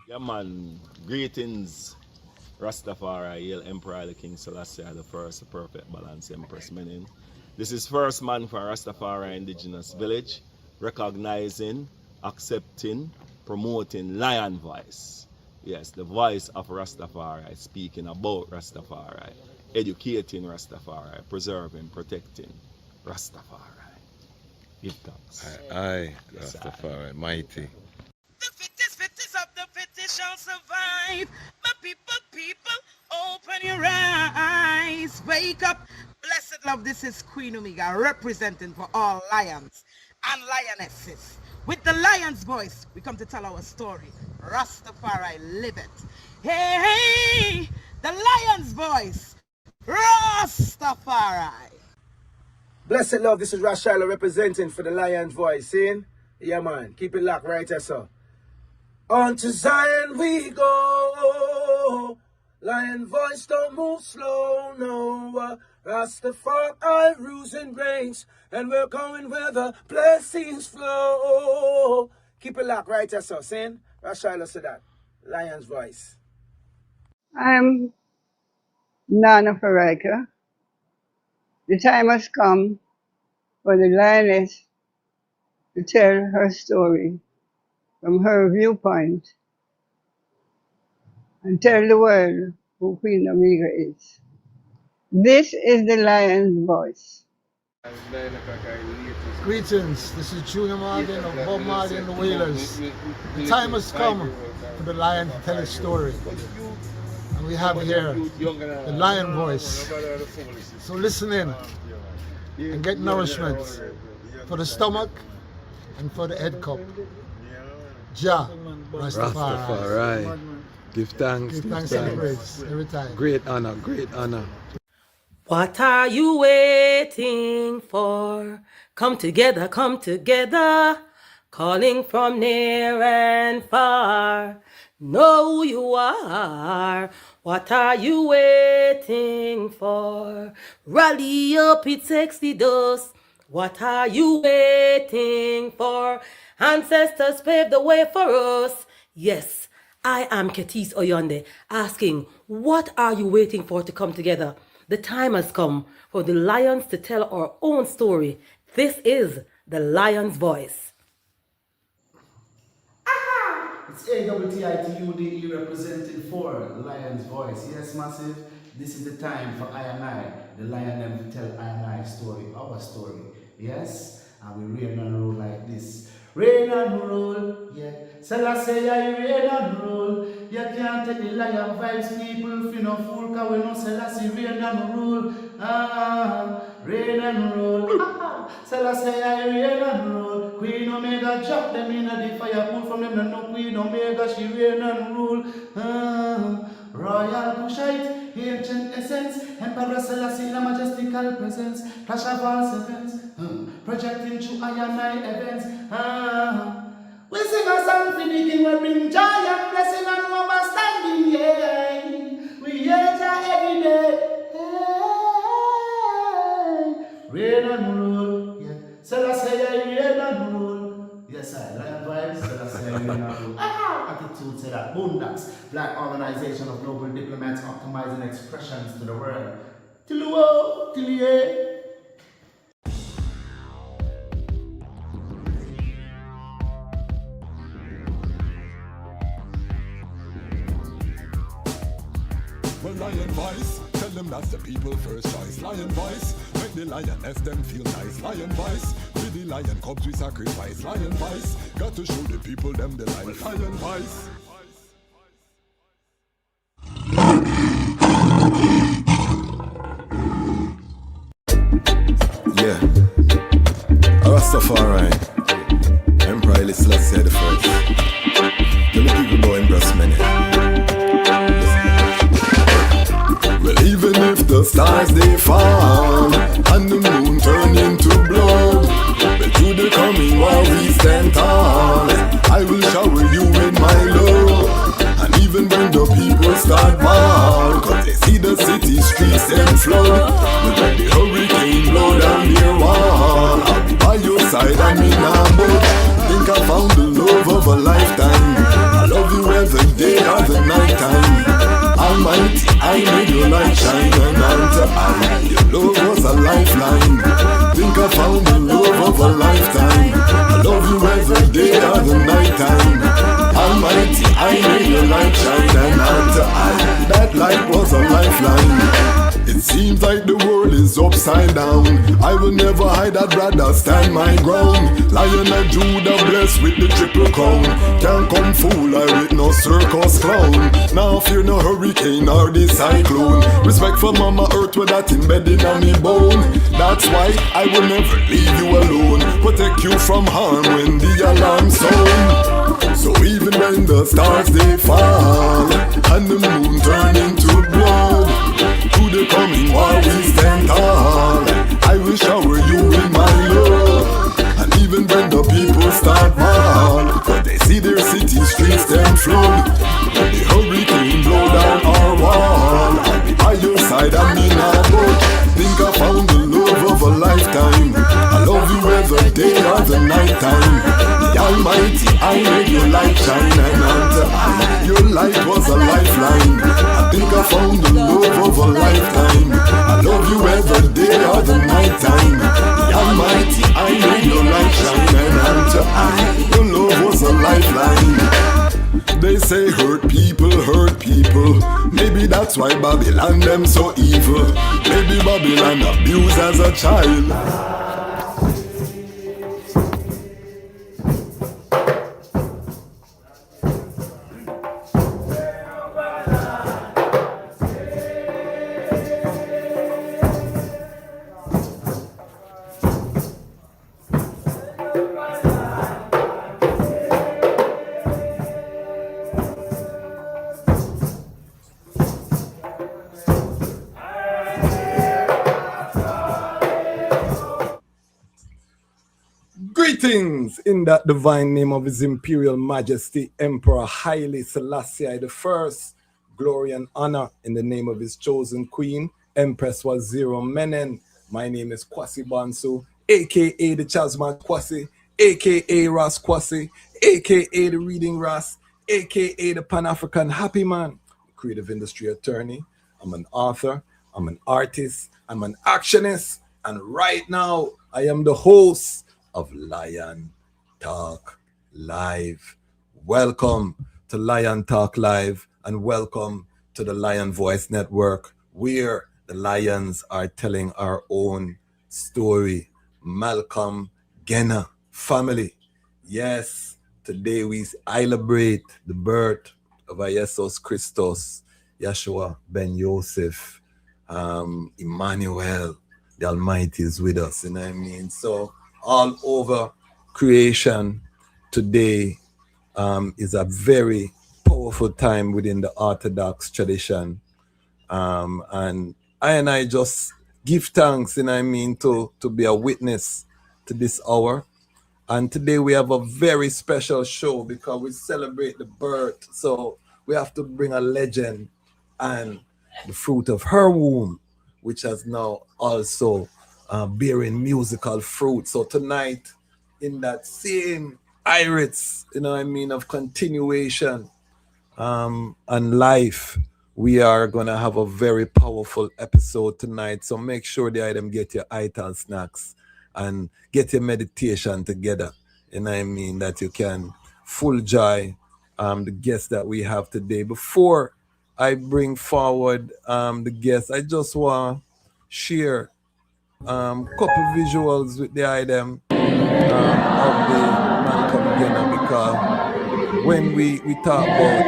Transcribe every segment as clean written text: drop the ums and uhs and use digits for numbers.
Yeah, man. Greetings, Rastafari, Hail Emperor the King Selassie, the first, the perfect balance, Empress Menin. This is first man for Rastafari Indigenous Village, recognizing, accepting, promoting Lion Voice. Yes, the voice of Rastafari, speaking about Rastafari, educating Rastafari, preserving, protecting Rastafari. Give thanks. Aye, Rastafari, mighty. The fittest of the fittest shall survive. My people, open your eyes. Wake up. Blessed love, this is Queen Omega, representing for all lions and lionesses. With the lion's voice, we come to tell our story. Rastafari, live it. Hey, the lion's voice. Rastafari. Blessed love, this is Rashala representing for the Lion's Voice. Seeing? Yeah, man. Keep it locked right there, sir. On to Zion we go. Lion Voice don't move slow, no. Rastafari rules and reigns, and we're going where the blessings flow. Keep it locked right there, sir. Seeing? Rashala said that. Lion's Voice. I'm Nana Farika. The time has come for the lioness to tell her story from her viewpoint and tell the world who Queen Omega is. This is the lion's voice. Greetings, this is Junior Martin of Bob Martin and the Wailers. The time has come for the lion to tell his story. And we have here the lion voice. So listen in and get nourishment for the stomach and for the head cup. Jah, Rastafari. Give thanks. Give thanks and praise every time. Great honor, great honor. What are you waiting for? Come together, calling from near and far. Know who you are. What are you waiting for? Rally up, it takes the dust. What are you waiting for? Ancestors paved the way for us. Yes, I am Ketis Oyonde, asking, what are you waiting for to come together? The time has come for the lions to tell our own story. This is the Lion's Voice. It's AWTITUDE representing for Lion's Voice. Yes, massive. This is the time for I and I, the lion them to tell I and I story, our story. Yes, and we reign and rule like this. Reign and rule, yeah. Selassie, I reign and rule. You can't take the lion vibes, people. If you no fool, cause we know Selassie reign and rule. Reign and rule. Selassie, I reign and rule. Queen Omega drop them in the fire, pull from them, no Queen Omega, she reign and rule. Royal Kushite, ancient essence, Emperor Selassie in a majestical presence, flash of all sevens, projecting through I and I events. We sing a song for the king, we bring joy and blessing and overstanding, yeah. We hear Jah every day. Reign and rule, yeah. Selassie, reign and rule. Yes, I lion vibes, Selassie, reign and rule. Attitude say that. Boondocks, Black Organization of Global Diplomats optimizing expressions to the world. Tiluo, tilie. Well, Lion Voice, tell them that's the people first choice. Lion Voice, make the lioness them feel nice. Lion Voice, with the lion cubs we sacrifice. Lion Voice, got to show the people them the life. Lion Voice. Yeah. Rastafari. Emperor Haile Selassie the first. Tell the people about Empress Menin. Well, even if the stars they fall and the moon turn into blood, but to the coming war we stand tall. I will shower you with my love. And even when the people start ball, cause they see the city streets them flood. But when the hurricane blow down their wall, I'll be by your side and me now but think I found the love of a lifetime. I love you every day. night time. Almighty, I made your light shine, and unto I, that light was a lifeline. It seems like the world is upside down. I will never hide, I'd rather stand my ground. Lion of Judah blessed with the triple crown. Can't come fool I with no circus clown. Now fear no hurricane or the cyclone. Respect for Mama Earth with that embedded on me bone. That's why I will never leave you alone. Protect you from harm when the alarm sound. So even when the stars they fall and the moon turn into blood, to the coming war we stand tall. I will shower you with my love. And even when the people start fall, when they see their city streets them flood, when the hurricane blow down our wall, I'll be by your side and me not budge. Think I found the love of a lifetime. I love you every day or the night time. The Almighty, I made your light shine, and unto I, your light was a lifeline. I think I found the love of a lifetime. I love you every day or the night time. The Almighty, I made your light shine, and unto I, your love was a lifeline. They say hurt people, maybe that's why Babylon them so evil. Maybe Babylon abused as a child. Greetings in that divine name of His Imperial Majesty Emperor Haile Selassie I. Glory and honor in the name of his chosen queen, Empress Waziri Menen. My name is Kwasi Bansu, aka the Chasman Kwasi, aka Ras Kwasi, aka the Reading Ras, aka the Pan-African Happy Man, creative industry attorney. I'm an author, I'm an artist, I'm an actionist, and right now I am the host of Lion Talk Live. Welcome to Lion Talk Live, and welcome to the Lion Voice Network, where the lions are telling our own story. Malcolm Genna family. Yes, today we celebrate the birth of Jesus Christos, Yeshua ben Yosef, Emmanuel, the Almighty is with us, you know what I mean? So all over creation today is a very powerful time within the Orthodox tradition. And I just give thanks, you know what I mean, to be a witness to this hour. And today we have a very special show because we celebrate the birth. So we have to bring a legend and the fruit of her womb, which has now also bearing musical fruit. So tonight, in that same iris, you know what I mean, of continuation and life, we are going to have a very powerful episode tonight. So make sure the item get your ital snacks and get your meditation together. You know what I mean, that you can full joy the guests that we have today. Before I bring forward the guests, I just want to share couple visuals with the item of the Malcolm Genna, because when we talk about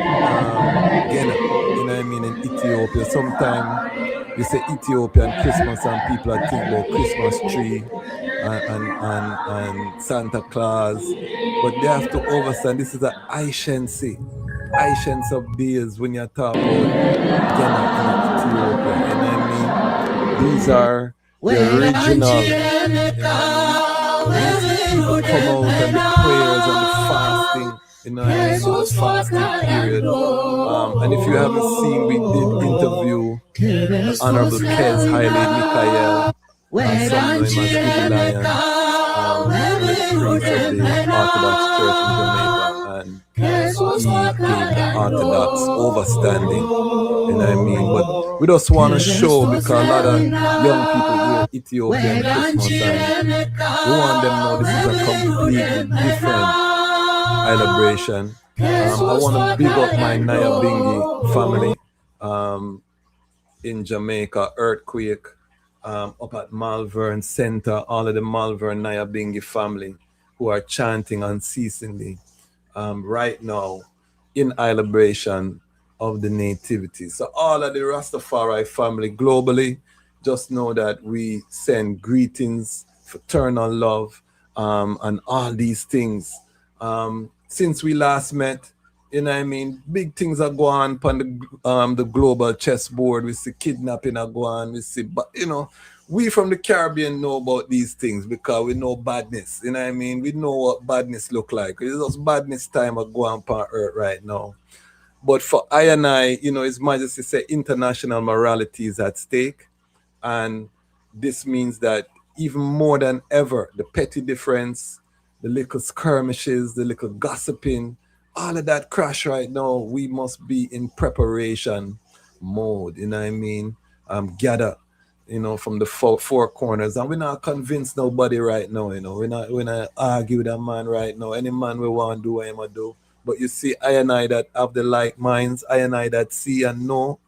Genna, you know what I mean, in Ethiopia, sometimes you say Ethiopia and Christmas and people are thinking about Christmas tree and Santa Claus, but they have to understand this is an ancients of days when you talk about Genna in Ethiopia, you know what I mean? These are the original, people come out and the prayers and the fasting, you know, and so fasting period. And if you haven't seen, we did interview the Honorable Kes Haile Michael, son of him as Lion, the priest of the Orthodox Church in Jamaica, and he gave the Orthodox overstanding, you know what I mean? But we just want to show, because a lot of young people hear Ethiopian Christmas, and we want them to know this is a completely different celebration. I want to big up my Nyabingi family in Jamaica, earthquake, up at Malvern Center, all of the Malvern Nyabingi family who are chanting unceasingly right now in celebration of the nativity. So all of the Rastafari family globally, just know that we send greetings, fraternal love, and all these things. Since we last met, you know what I mean, big things are going on the global chessboard. We see kidnapping are going on. We see, but you know, we from the Caribbean know about these things because we know badness. You know what I mean? We know what badness look like. It's just badness time are going on earth right now. But for I and I, you know, His Majesty said international morality is at stake. And this means that even more than ever, the petty difference, the little skirmishes, the little gossiping, all of that crash right now. We must be in preparation mode, you know what I mean? Gather, you know, from the four corners. And we're not convinced nobody right now, you know. We're not argue with a man right now. Any man we want to do what him do. But you see, I and I that have the like minds, I and I that see and know,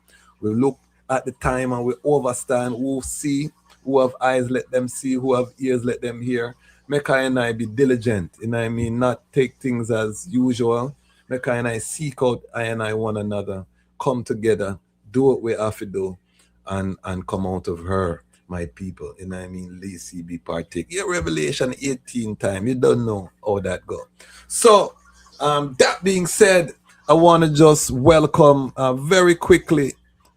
we look at the time and we understand who see, who have eyes, let them see, who have ears, let them hear. Make I and I be diligent, you know what I mean? Not take things as usual. Make I and I seek out I and I one another, come together, do what we have to do, and come out of her, my people. You know what I mean? Lacey be partake. Yeah, Revelation 18 time. You don't know how that go. So, that being said, I want to just welcome very quickly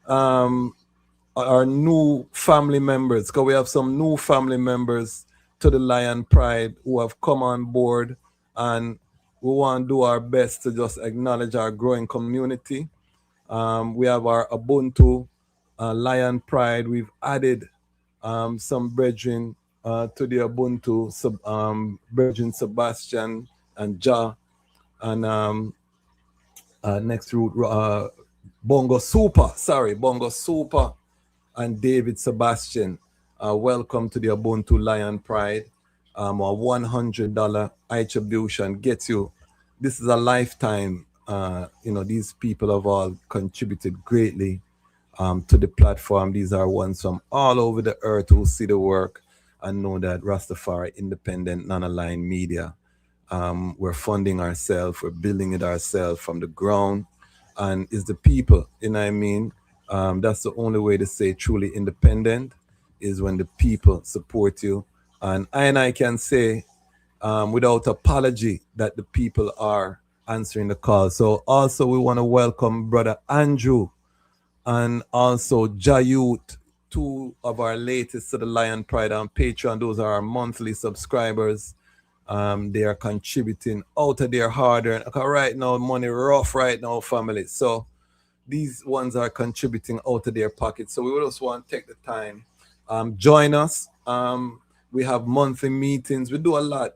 our new family members, because we have some new family members to the Lion Pride who have come on board, and we want to do our best to just acknowledge our growing community. We have our Ubuntu Lion Pride. We've added some brethren to the Ubuntu, brethren Sebastian and Ja, and next route, Bongo Super and David Sebastian. Welcome to the Ubuntu Lion Pride. A $100 attribution gets you. This is a lifetime. You know, these people have all contributed greatly to the platform. These are ones from all over the earth who see the work and know that Rastafari independent, non-aligned media. We're funding ourselves, we're building it ourselves from the ground, and it's the people, you know what I mean? That's the only way to say truly independent is when the people support you. And I can say without apology that the people are answering the call. So also we want to welcome Brother Andrew and also Jayut, two of our latest to the Lion Pride on Patreon. Those are our monthly subscribers. They are contributing out of their hard earned. Right now, money rough right now, family. So these ones are contributing out of their pockets. So we just want to take the time. Join us. We have monthly meetings. We do a lot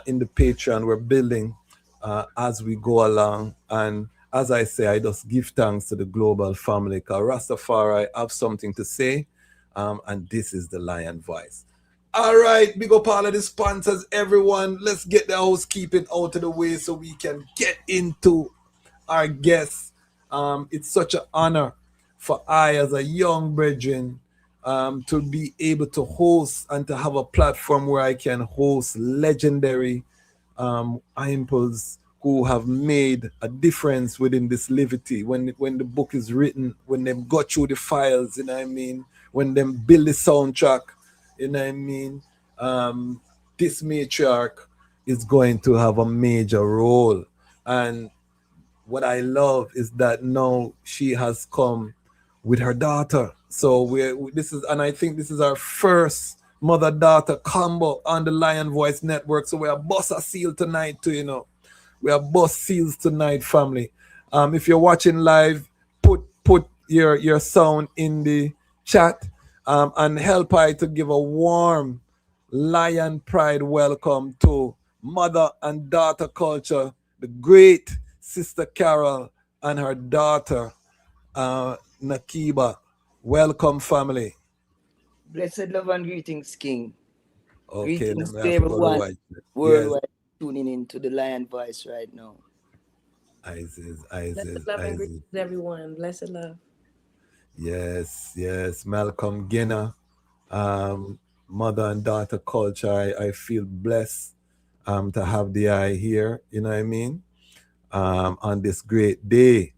in the Patreon. We're building as we go along. And as I say, I just give thanks to the global family, because Rastafari have something to say. And this is the Lion Voice. All right, big up all of the sponsors, everyone. Let's get the housekeeping out of the way so we can get into our guests. It's such an honor for I, as a young brethren, to be able to host and to have a platform where I can host legendary impulse who have made a difference within this liberty. When the book is written, when them go through the files, you know what I mean? When them build the soundtrack, you know what I mean? This matriarch is going to have a major role. And what I love is that now she has come with her daughter. So and I think this is our first mother-daughter combo on the Lion Voice Network. So we are boss a seal tonight too, you know. We are boss seals tonight, family. If you're watching live, put your sound in the chat. And help I to give a warm Lion Pride welcome to mother and daughter culture, the great Sister Carol and her daughter, Nekeeba. Welcome, family. Blessed love and greetings, King. Okay, Greetings then to I forgot the everyone white. worldwide. tuning into the Lion Voice right now. Isis, Blessed Isis, love and Isis. greetings, everyone. Blessed love. Yes, yes. Malcolm Ginner, mother and daughter culture. I feel blessed to have the eye here, you know what I mean? On this great day.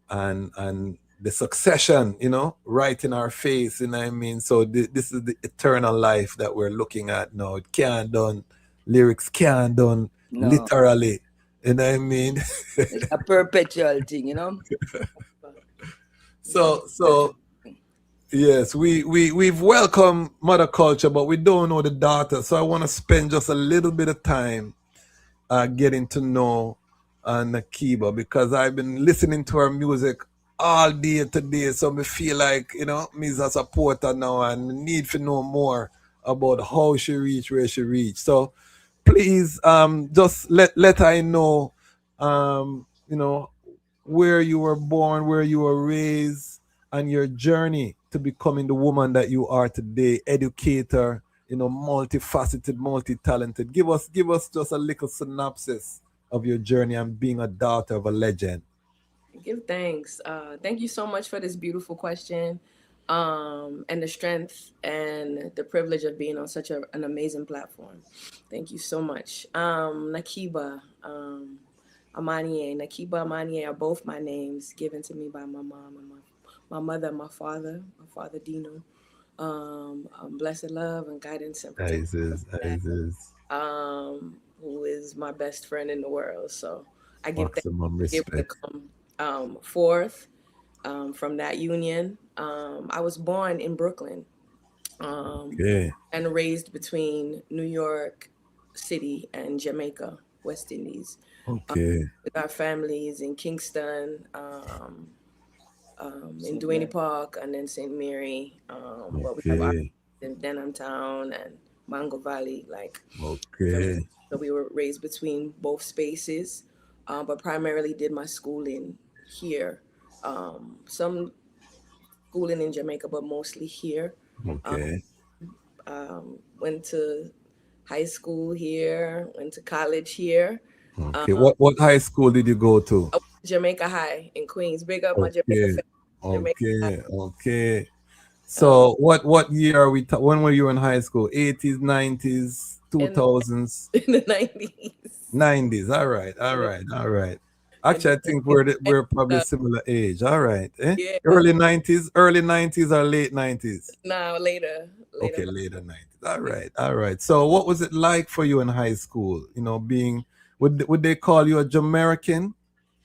And the succession, right in our face, you know what I mean? So this is the eternal life that we're looking at now. It can't done, lyrics can't done No, literally, you know what I mean? it's a perpetual thing, So yes, we've welcomed mother culture, but we don't know the daughter. So I want to spend just a little bit of time getting to know Nekeeba, because I've been listening to her music all day today. So me feel like, me as a supporter now and need to know more about how she reached where she reached. So please just let I know, where you were born, where you were raised, and your journey to becoming the woman that you are today, educator, multifaceted, multi-talented. Give us just a little synopsis of your journey and being a daughter of a legend. Give thanks. Thank you so much for this beautiful question, and the strength and the privilege of being on such an amazing platform. Thank you so much. Nekeeba, Amanie, Nekeeba Amanie are both my names given to me by my mom and my mother and my father Dino. Blessed love and guidance and protection. Isis. Who is my best friend in the world. So I give thanks Maximum to be able to respect. come forth from that union. I was born in Brooklyn, Okay. and raised between New York City and Jamaica, West Indies, Okay. with our families in Kingston, in Duane Park, and then St. Mary. But we have our Okay. in Denham Town and Mango Valley, like Okay. so we were raised between both spaces, but primarily did my schooling here. Some schooling in Jamaica, but mostly here. Okay. Went to high school here, went to college here. Okay. What high school did you go to? I went to Jamaica High in Queens. Big up my Jamaica Okay. family. Jamaica High. Okay. Um, So what year are we? When were you in high school? 80s, 90s, in 2000s, in the 90s. 90s. All right. All Yeah. right. All right. And Actually, I think we're probably similar age. All right. yeah, Early 90s or late 90s? now later. Okay, later 90s. All right. All right. So what was it like for you in high school? Being, would they call you a Jamaican?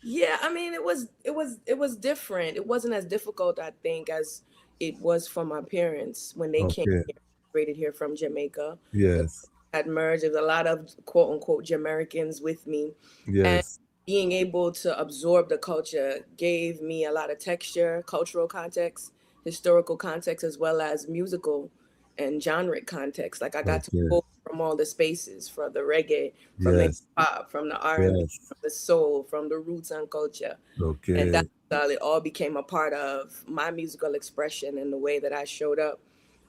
Yeah, I mean it was different. It wasn't as difficult, I think, as it was for my parents when they came Okay. here, migrated here from Jamaica. The Yes. had merged. There's a lot of quote unquote Jamaicans with me. And Yes. being able to absorb the culture gave me a lot of texture, cultural context, historical context, as well as musical and genre context. Like I got to Okay. pull from all the spaces, from the reggae, from the hip Yes. hop, from the R&B, Yes. from the soul, from the roots and culture. And Okay. that's how it all became a part of my musical expression and the way that I showed up.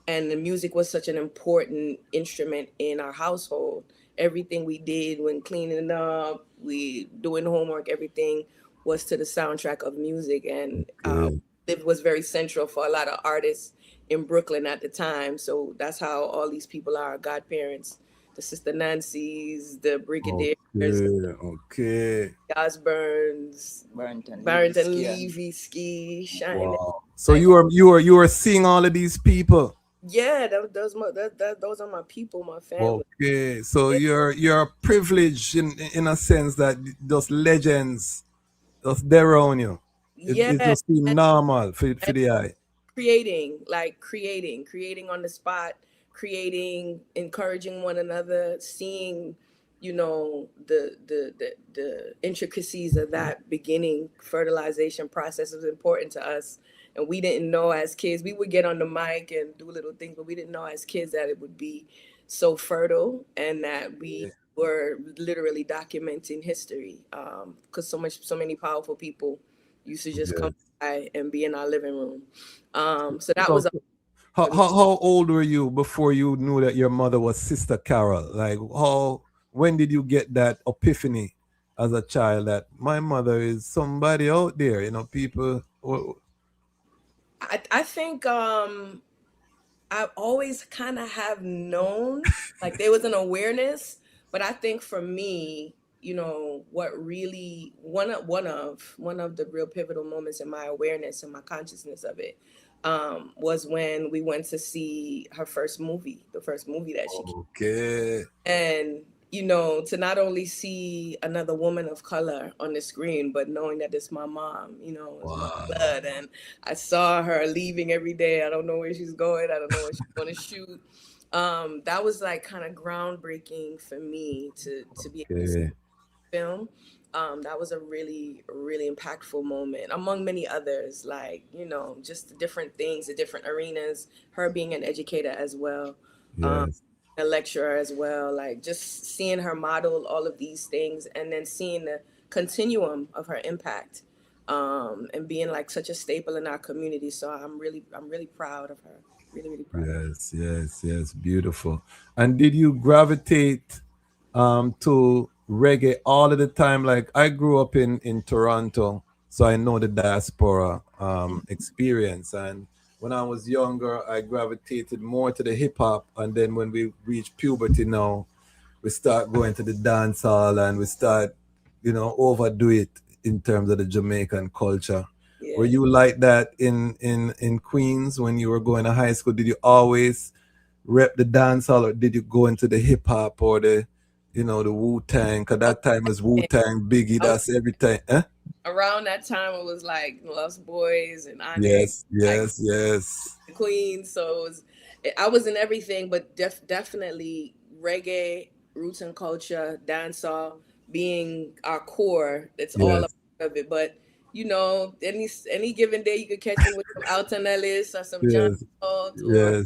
And the music was such an important instrument in our household. Everything we did when cleaning up, we doing homework, everything was to the soundtrack of music. And Okay. it was very central for a lot of artists in Brooklyn at the time. So that's how all these people are godparents, the Sister Nancy's, the Brigadiers, Okay. Okay. Osbournes, Barrington, Barrington Levy, Levy, Ski, Shine. Wow. So you are seeing all of these people. Yeah, those are my people, my family. Okay. So Yeah, you're privileged in a sense that those legends just there around you. It yeah, just seems and, normal for and the eye. creating on the spot, creating, encouraging one another, seeing, the intricacies of that beginning fertilization process was important to us. And we didn't know as kids, we would get on the mic and do little things, but we didn't know as kids that it would be so fertile and that we were literally documenting history. Because so many powerful people used to just come Yes. by and be in our living room. So that So was how, for me. how how old were you before you knew that your mother was Sister Carol? Like how when did you get that epiphany as a child that my mother is somebody out there? You know, people. I think I always kind of have known, like there was an awareness, but I think for me, you know, what really one of the real pivotal moments in my awareness and my consciousness of it was when we went to see her first movie, the first movie that she Okay. and you know, to not only see another woman of color on the screen, but knowing that it's my mom, you know, it's my blood. And I saw her leaving every day. I don't know where she's going. I don't know where she's going to shoot. That was like kind of groundbreaking for me to be able to see the film. That was a really, really impactful moment among many others, like, you know, just the different things, the different arenas, her being an educator as well. Yes. A lecturer as well, like just seeing her model all of these things and then seeing the continuum of her impact and being like such a staple in our community. So I'm really proud of her. Really proud. Yes. Beautiful. And did you gravitate to reggae all of the time? Like I grew up in Toronto, so I know the diaspora experience. And when I was younger, I gravitated more to the hip hop. And then when we reach puberty now, we start going to the dance hall and we start, you know, overdo it in terms of the Jamaican culture. Yeah. Were you like that in Queens when you were going to high school? Did you always rep the dance hall, or did you go into the hip hop or the, you know, the Wu-Tang? Because that time was Wu-Tang, Biggie, that's everything. Eh? Around that time, it was like Lost Boys and Andre, Yes. the Queen. So I was in everything, but definitely reggae, roots and culture, dancehall being our core. It's all a part of it. But you know, any given day you could catch me with some Alton Ellis or some John Holt or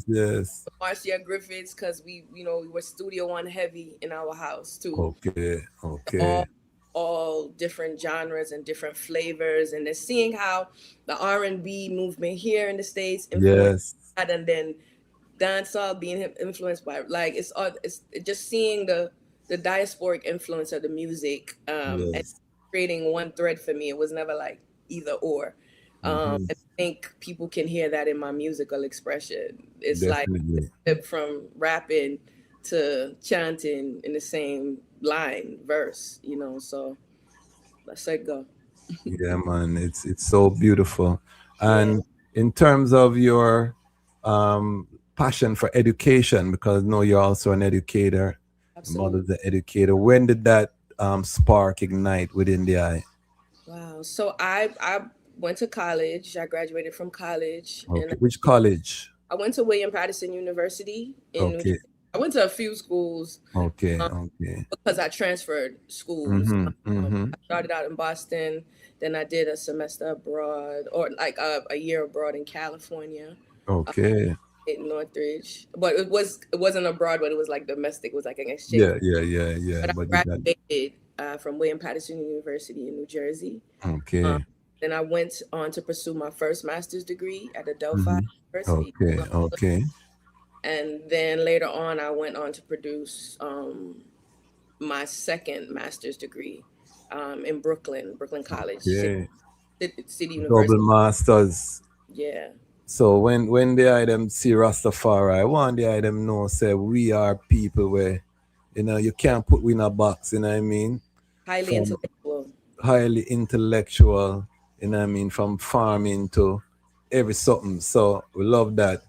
Marcia Griffiths, because we were Studio One heavy in our house too. Okay. All different genres and different flavors, and then seeing how the R&B movement here in the States influenced that, and then dancehall being influenced by, like, it's just seeing the diasporic influence of the music and creating one thread for me. It was never like either or. I think people can hear that in my musical expression. It's Definitely. like from rapping to chanting in the same line verse, you know. So let's let go. Yeah, man, it's so beautiful. And in terms of your passion for education, because I know you're also an educator, mother's an educator, when did that spark ignite within the eye? Wow. So I went to college. I graduated from college. Okay. And Which college? I went to William Patterson University in New Jersey. I went to a few schools. Okay. Because I transferred schools. I started out in Boston, then I did a semester abroad, or like a year abroad in California. Okay. In Northridge, but it wasn't abroad, but it was like domestic. It was like an exchange. Yeah. But I graduated from William Patterson University in New Jersey. Okay. Then I went on to pursue my first master's degree at Adelphi University. Okay. And then later on, I went on to produce my second master's degree in Brooklyn College, City University. Double masters. Yeah. So when the item see Rastafari, I want the item know say we are people where, you know, you can't put we in a box, you know what I mean? Highly intellectual, you know what I mean, from farming to every something. So we love that.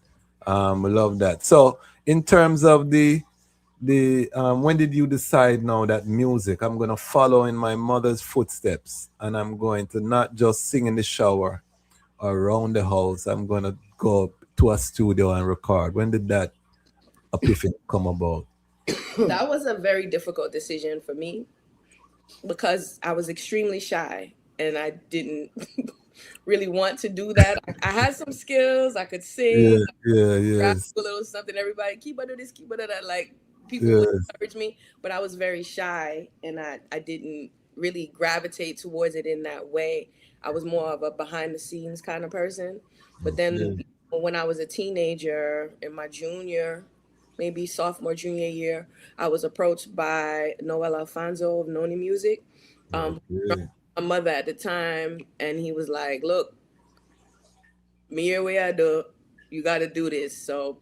So in terms of the when did you decide now that music, I'm gonna follow in my mother's footsteps and I'm going to not just sing in the shower or around the house, I'm gonna go to a studio and record? When did that epiphany come about? That was a very difficult decision for me because I was extremely shy and I didn't really want to do that. I had some skills, I could sing, rap a little something, everybody, keep under this, keep under that, like people would encourage me, but I was very shy and I didn't really gravitate towards it in that way. I was more of a behind the scenes kind of person. But then when I was a teenager in my junior maybe sophomore, junior year, I was approached by Noel Alfonso of Noni Music, Okay. my mother at the time, and he was like, "Look, me your way I do, you got to do this." So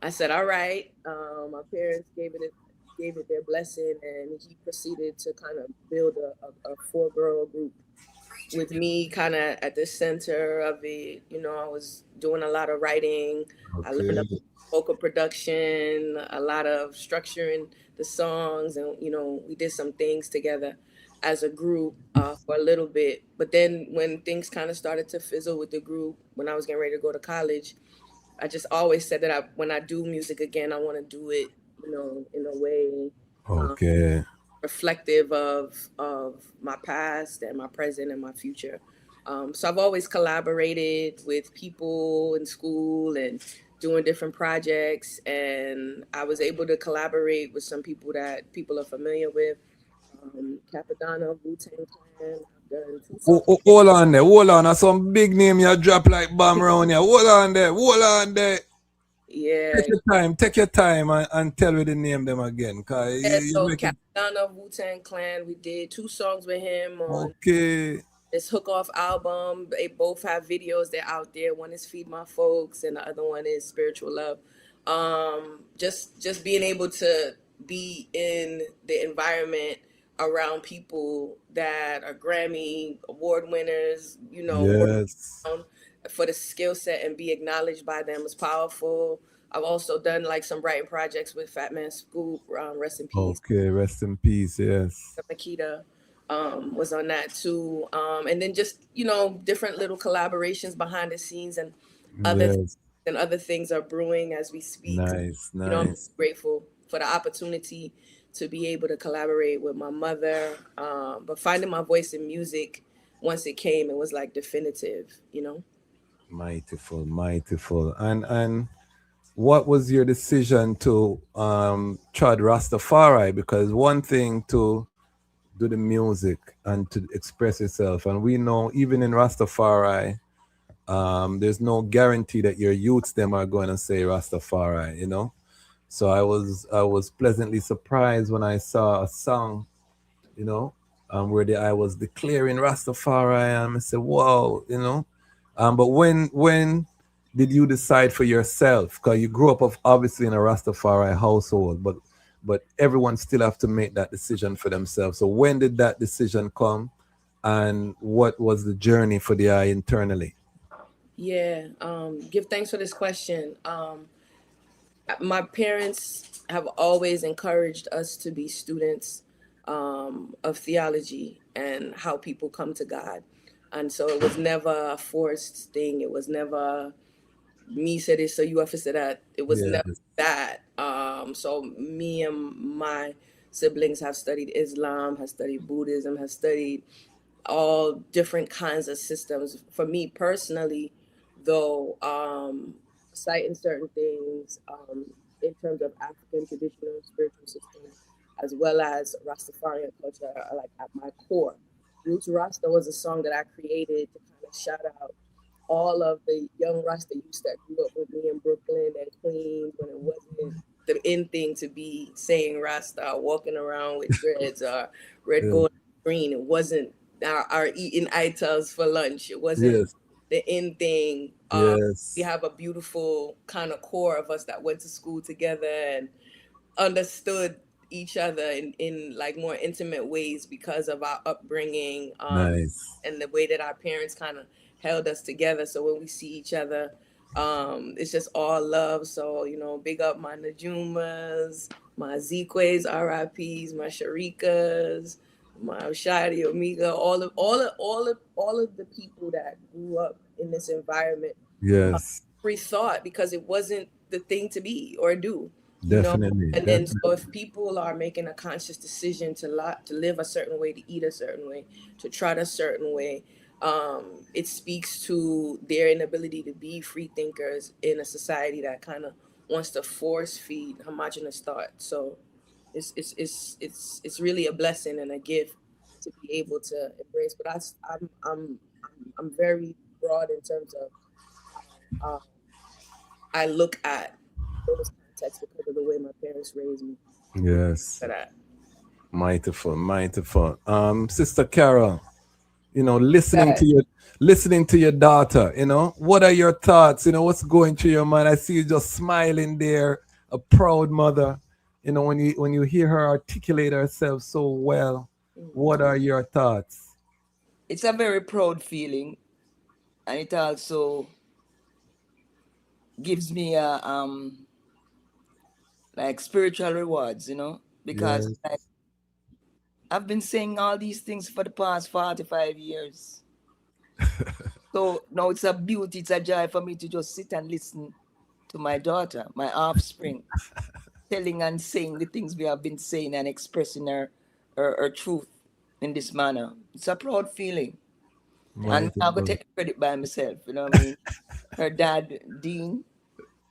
I said, "All right." My parents gave it their blessing, and he proceeded to kind of build a four girl group with me kind of at the center of it. You know, I was doing a lot of writing. I learned Okay. about vocal production, a lot of structuring the songs, and we did some things together as a group for a little bit. But then when things kind of started to fizzle with the group, when I was getting ready to go to college, I just always said that when I do music again, I want to do it, in a way Okay. reflective of my past and my present and my future. So I've always collaborated with people in school and doing different projects, and I was able to collaborate with some people that people are familiar with. Capadonna, Wu-Tang Clan. I've done two songs. Hold on there. Hold on. That's some big name you drop like bomb around here. Hold on there. Hold on there. Yeah. Take your time. Take your time and tell me the name them again. Cause you So make it. Capadonna, Wu-Tang Clan. We did two songs with him on Okay. this Hook Off album. They both have videos. They're out there. One is Feed My Folks, and the other one is Spiritual Love. Just being able to be in the environment around people that are Grammy award winners, Yes. for the skill set and be acknowledged by them is powerful. I've also done like some writing projects with Fat Man Scoop, rest in peace. Okay. Rest in peace. Yes. Nekeeba was on that too. And then just, different little collaborations behind the scenes and Yes. other things are brewing as we speak. Nice. I'm Nice. grateful for the opportunity to be able to collaborate with my mother. But finding my voice in music, once it came, it was like definitive. Mightyful. Mightyful. And what was your decision to trod Rastafari? Because one thing to do the music and to express yourself, and we know even in Rastafari, there's no guarantee that your youths them are going to say Rastafari, So I was pleasantly surprised when I saw a song, where I was declaring Rastafari, and I said, "Wow," But when did you decide for yourself? Because you grew up obviously in a Rastafari household, but everyone still have to make that decision for themselves. So when did that decision come, and what was the journey for the eye internally? Yeah. Give thanks for this question. My parents have always encouraged us to be students of theology and how people come to God. And so it was never a forced thing. It was never me said this, so you have to say that. It was never that. So me and my siblings have studied Islam, have studied Buddhism, have studied all different kinds of systems. For me personally, though, citing certain things in terms of African traditional spiritual systems, as well as Rastafarian culture, are like at my core. Roots Rasta was a song that I created to kind of shout out all of the young Rasta youths that grew up with me in Brooklyn and Queens when it wasn't the in thing to be saying Rasta, walking around with dreads or red, gold, green. It wasn't our eating itals for lunch. It wasn't the in thing. We have a beautiful kind of core of us that went to school together and understood each other in like more intimate ways because of our upbringing Nice. and the way that our parents kind of held us together. So when we see each other, it's just all love. So, big up my Najumas, my Zikwe's, RIPs, my Sharikas, my Shadi Omega, all of the people that grew up in this environment. Yes. Free thought because it wasn't the thing to be or do. Definitely. And then so if people are making a conscious decision to live a certain way, to eat a certain way, to trot a certain way, it speaks to their inability to be free thinkers in a society that kind of wants to force feed homogenous thought. So it's really a blessing and a gift to be able to embrace. But I'm very broad in terms of I look at those That's because of the way my parents raised me. Yes. For that. Mightyful, mightyful. Sister Carol, listening Right. to your daughter, what are your thoughts? What's going through your mind? I see you just smiling there, a proud mother. When you hear her articulate herself so well, what are your thoughts? It's a very proud feeling, and it also gives me a like spiritual rewards, because Yes. like I've been saying all these things for the past 45 years. So now it's a beauty, it's a joy for me to just sit and listen to my daughter, my offspring, telling and saying the things we have been saying and expressing her truth in this manner. It's a proud feeling. And I'm gonna Mightyful. take the credit by myself, you know what I mean? Her dad, Dean,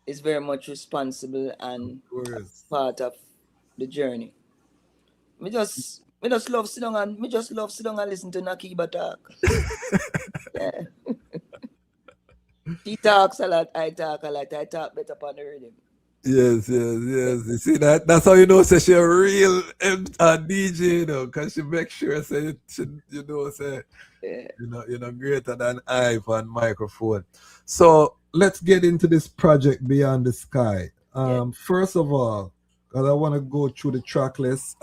is very much responsible Of and course. part of the journey. Me just love sit down and listen to Nekeeba talk. Yeah. She talks a lot, I talk a lot. I talk better upon the rhythm. Yes, yes, yes. You see that's how you know say she a real DJ, because she make sure say say Yeah. greater than I on microphone. So let's get into this project Beyond the Sky. Yeah. First of all, 'cause I want to go through the track list.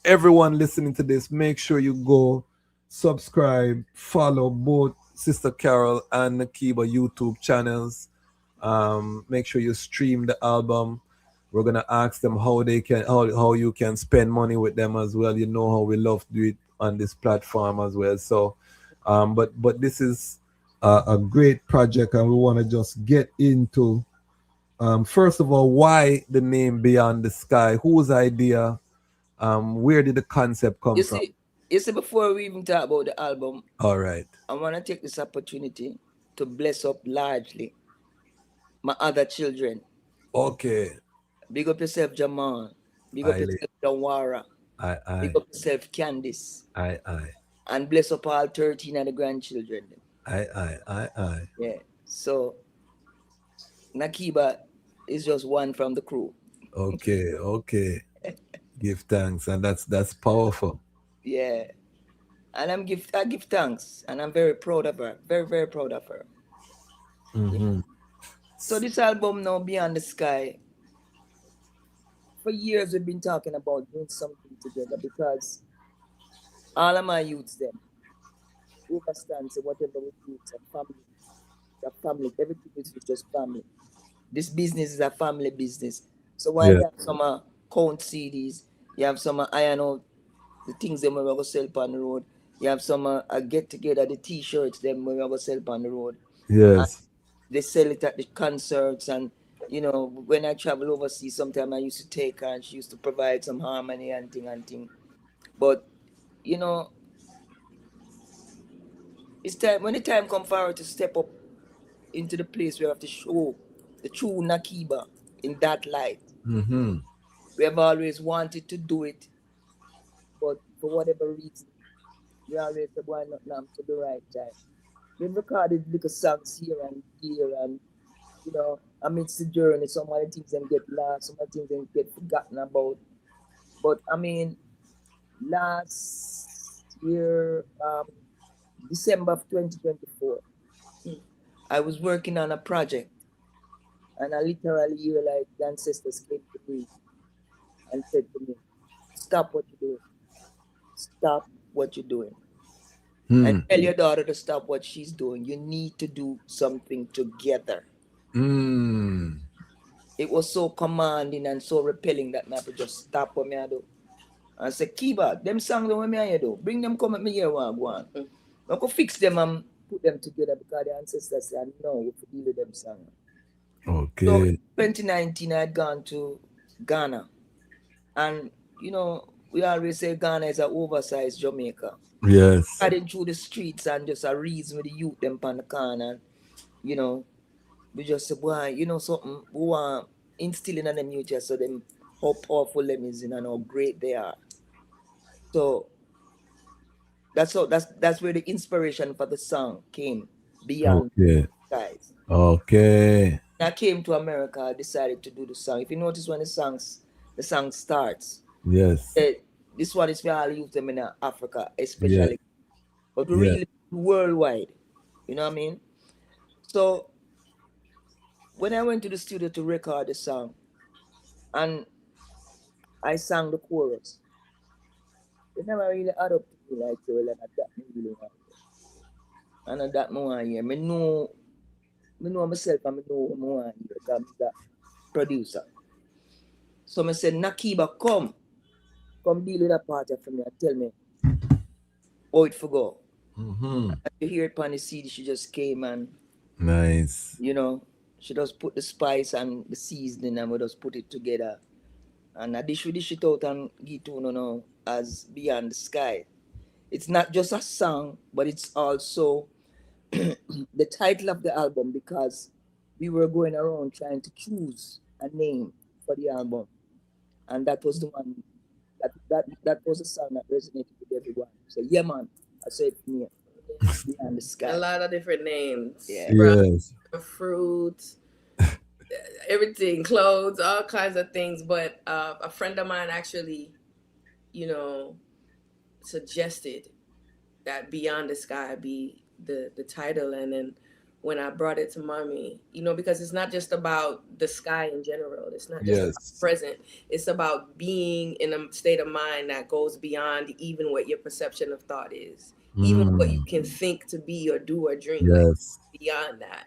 Everyone listening to this, make sure you go subscribe, follow both Sister Carol and Nekeeba YouTube channels. Make sure you stream the album. We're gonna ask them how you can spend money with them as well. You know how we love to do it on this platform as well. So, but this is a great project, and we want to just get into first of all, why the name Beyond the Sky? Whose idea? Where did the concept come You from? see, before we even talk about the album, All right. I wanna take this opportunity to bless up largely my other children. Okay. Big up yourself, Jamal. Big up I yourself, Jawara. I Big up yourself, Candice. I And bless up all 13 of the grandchildren. I. Yeah. So Nekeeba is just one from the crew. Okay, okay. Give thanks, and that's powerful. Yeah. And I give thanks, and I'm very proud of her. Very, very proud of her. Mm-hmm. So this album now, Beyond the Sky, for years we've been talking about doing something together because all of my youths them understand say whatever we do, it's a family. Everything is just family. This business is a family business. So while Yeah. you have some count CDs, you have some iron out the things them we go sell on the road. You have some get together the T-shirts them we go sell on the road. And Yes. they sell it at the concerts, and when I travel overseas, sometimes I used to take her and she used to provide some harmony and thing. But you know, it's time when the time come for her to step up into the place where we have to show the true Nekeeba in that light. Mm-hmm. We have always wanted to do it, but for whatever reason, we always say why not now to the right time. We've recorded little songs here and there, and amidst the journey, some of the things them get lost, some of the things them get forgotten about. But I mean, last year, December of 2024, I was working on a project, and I literally hear like the ancestors came to me and said to me, "Stop what you're doing. Stop what you're doing. And tell your daughter to stop what she's doing. You need to do something together." Mm. It was so commanding and so repelling that I could just stop what I do. And say, Kiba, them songs that me do, bring them come at me here one go on. I could fix them and put them together because the ancestors said, no, we could deal with them songs. Okay. So in 2019, I had gone to Ghana. And, we always say Ghana is an oversized Jamaica. Yes. Riding through the streets and just a reason with the youth them on the corner. We just say, boy, something, we want instilling in them youth so them how powerful them is and how great they are. So that's where the inspiration for the song came, Beyond Okay. Guys. Okay. I came to America, I decided to do the song. If you notice when the song starts, Yes. this one is for all youth them in Africa, Yeah. especially, but Yeah. really worldwide. You know what I mean? So when I went to the studio to record the song, and I sang the chorus, it never really add up to me like, well, and that me really want to hear. And that me want to hear. Me know myself and me know what I want to hear because I'm that producer. So I said, Nekeeba, come deal with that part for me and tell me how it for go. Mm-hmm. And you hear it on the CD, she just came and, Nice. you know, she just put the spice and the seasoning and we just put it together. And I dish it out and give to you know as Beyond the Sky. It's not just a song, but it's also the title of the album because we were going around trying to choose a name for the album. And that was the one that was a song that resonated with everyone. So yeah man, I said yeah, Beyond the Sky. A lot of different names. Yeah. Yes. Fruit, everything, clothes, all kinds of things. But a friend of mine actually, you know, suggested that Beyond the Sky be the title. And then when I brought it to mommy, you know, because it's not just about the sky in general. It's not just about present. It's about being in a state of mind that goes beyond even what your perception of thought is. Even what you can think to be or do or dream. Yes. Like, beyond that.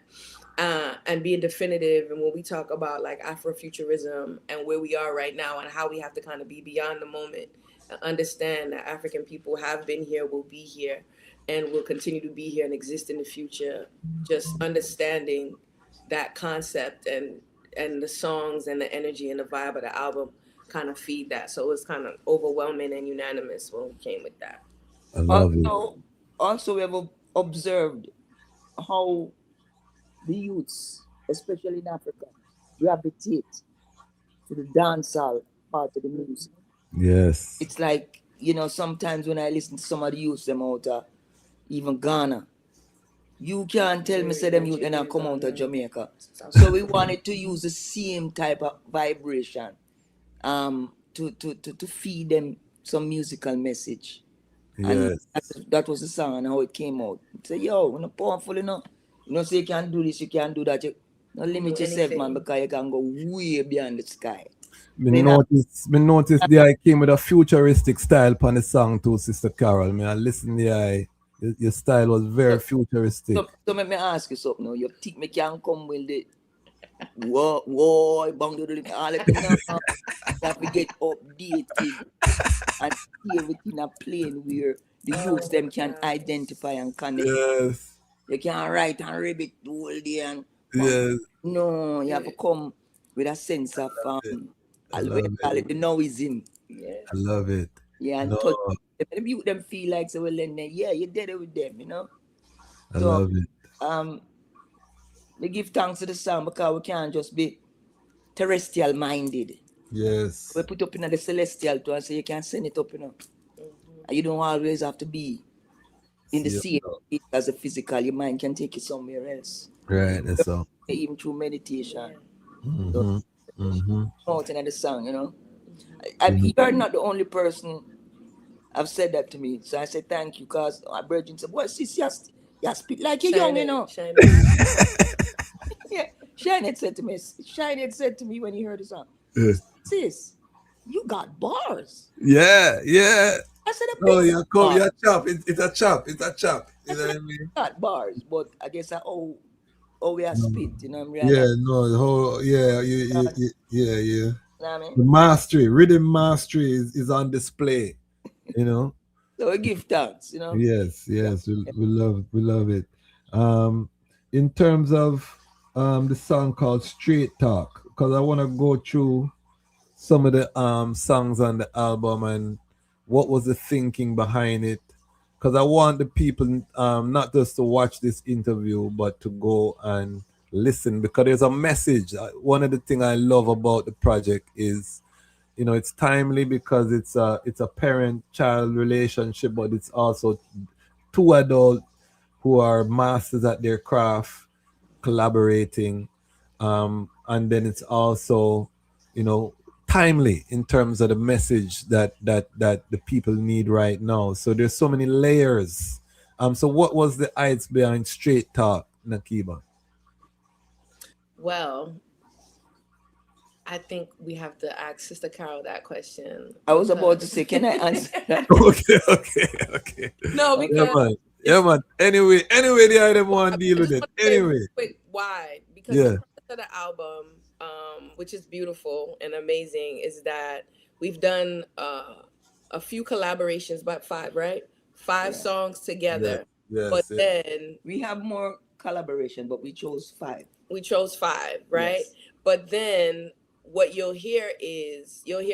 And being definitive. And when we talk about like Afrofuturism and where we are right now and how we have to kind of be beyond the moment and understand that African people have been here, will be here, and will continue to be here and exist in the future. Just understanding that concept and the songs and the energy and the vibe of the album kind of feed that. So it was kind of overwhelming and unanimous when we came with that. I love it. Also, we have observed how the youths, especially in Africa, gravitate to the dancehall part of the music. Yes. It's like, you know, sometimes when I listen to some of the youths them out of even Ghana, you can't tell me say them youth then come out of Jamaica. So we wanted to use the same type of vibration to feed them some musical message. And that was the song and how it came out. Say, yo, when you're powerful enough, you know, so you can do this, you can do that. Don't limit yourself, man, because you can go way beyond the sky. Me notice the I came with a futuristic style on the song too, Sister Carol. I listen the I. Your style was very futuristic. So let me ask you something now. You think me can come with the whoa, bang the all the thing now. That we get updated and see everything a plane where the youths them can identify and connect. Yes. You can't write and ribbit the whole day and yes. No, you have to come with a sense of the noising. Yeah. I love it. Yeah, and touch them feel like so well then yeah, you did it with them, you know. I love it. We give thanks to the song because we can't just be terrestrial minded. Yes. We put up in the celestial too and say you can send it up, you know. And you don't always have to be in the sea as a physical. Your mind can take you somewhere else. Right, that's all. Even through meditation. Out in the song, you know. You're not the only person I've said that to me. So I said thank you because my virgin said, boy, sis, you speak like you're young, you know. Yeah, Shine had said to me when he heard the song, sis, you got bars. Yeah. I said, you're chop. It's a chop. You know what I mean? Not bars, but I guess we are spit, you know what I mean? Yeah, no, the whole, yeah. You know what I mean? The mastery, rhythm mastery is on display, you know. So we give thanks, you know. Yes, we love it. In terms of the song called Straight Talk, because I want to go through some of the songs on the album and what was the thinking behind it, because I want the people not just to watch this interview but to go and listen, because there's a message. One of the things I love about the project is, you know, it's timely because it's a parent-child relationship, but it's also two adults who are masters at their craft collaborating. and then it's also, you know, timely in terms of the message that the people need right now. So there's so many layers. So what was the heights behind Straight Talk, Nekeeba? Well, I think we have to ask Sister Carol that question. I was about to say, can I answer that? Okay. No, because Yeah, man. Anyway, the item want to deal with it. Anyway. Quick, why? Because Yeah. the premise of the album, which is beautiful and amazing, is that we've done a few collaborations, but 5, right? 5 songs together. Yes, but then we have more collaboration, but we chose 5. We chose 5, right? Yes. But then what you'll hear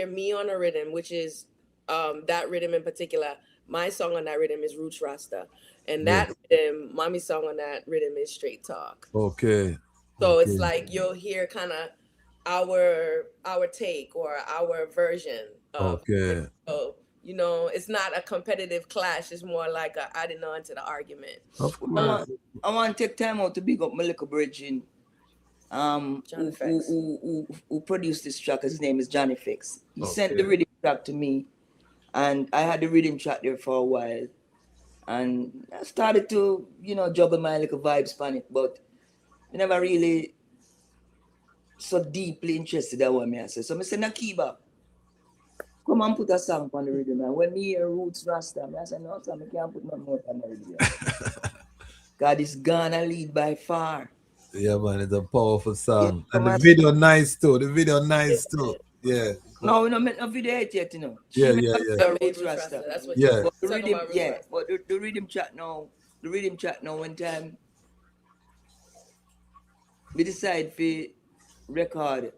me on a rhythm, which is that rhythm in particular. My song on that rhythm is Roots Rasta. And that rhythm, Mommy's song on that rhythm is Straight Talk. Okay. So it's like you'll hear kind of our take or our version of it. So, you know, it's not a competitive clash. It's more like a adding on to the argument. Of course. I want to take time out to big up my little bridging. Who produced this track. His name is Johnny Fix. He sent the rhythm track to me, and I had the rhythm track there for a while, and I started to, you know, juggle my little vibes on it, but I never really so deeply interested in what I say. So I said, Nekeeba, come and put a song on the rhythm. And when me hear Roots Rasta, I said, no, I can't put no more on the rhythm. God is gonna lead by far. Yeah, man, it's a powerful song. And the video nice too. Yeah. No, we don't make no video yet, you know. Yeah. Roots Rasta. That's what but the rhythm, but the rhythm chat now, one time we decide to record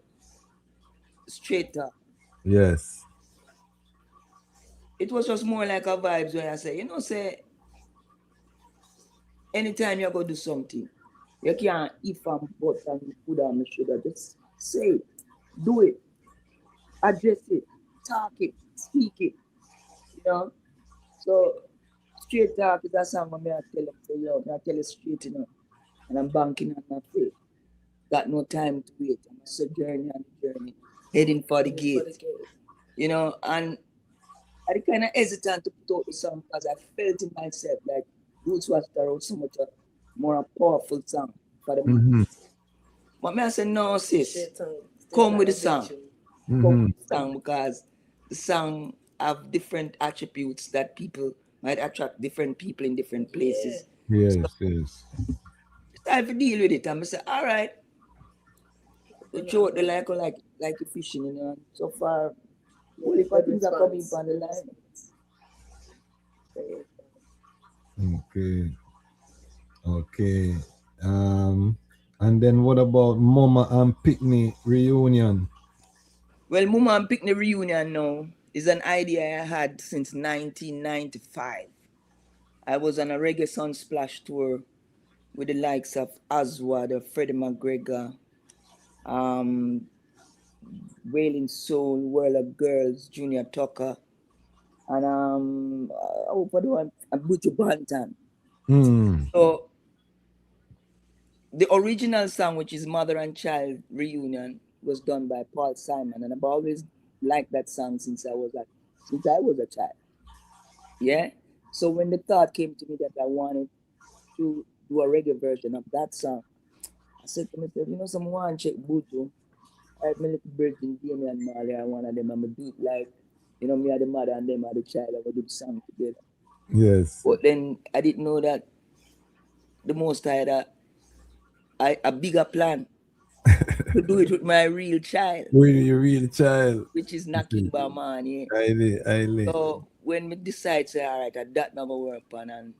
Straight Talk. Yes. It was just more like a vibes when I say, you know, say anytime you go do something, you can't if I'm but and put on my shoulder. Just say it, do it, address it, talk it, speak it. You know? So Straight Talk is a song when I tell you, I tell you straight, you know, and I'm banking on my faith. Got no time to wait. I'm sojourning on the journey, heading for the gate. You know, and I kind of hesitant to put out the song because I felt in myself like Roots was so much a more powerful song for the man. But me I said, no, sis, come with the song. Come with the song, because the song have different attributes that people might attract different people in different places. Yes. It's time to deal with it. And I say, all right. We throw out the like you fishing, you know. So far, all the things are coming from the line. Okay. And then what about Mama and Pickney reunion? Well, Mama and Pickney reunion now is an idea I had since 1995. I was on a Reggae Sunsplash tour with the likes of Aswad, Freddie McGregor, Wailing Soul, World of Girls, Junior Tucker, and Buju Banton. So the original song, which is Mother and Child Reunion, was done by Paul Simon, and I've always liked that song since I was a child. Yeah. So when the thought came to me that I wanted to do a reggae version of that song, I said to myself, you know, someone check Buju. I had my little virgin, Damien Marley, and one of them, I'm a do it like, you know, me are the mother and them are the child, I would do the song together. Yes. But then I didn't know that the most I had a bigger plan to do it with my real child. With your real child. Which is Nekeeba, man. Yeah. Aye. So when we decide, say, all right, that number work on and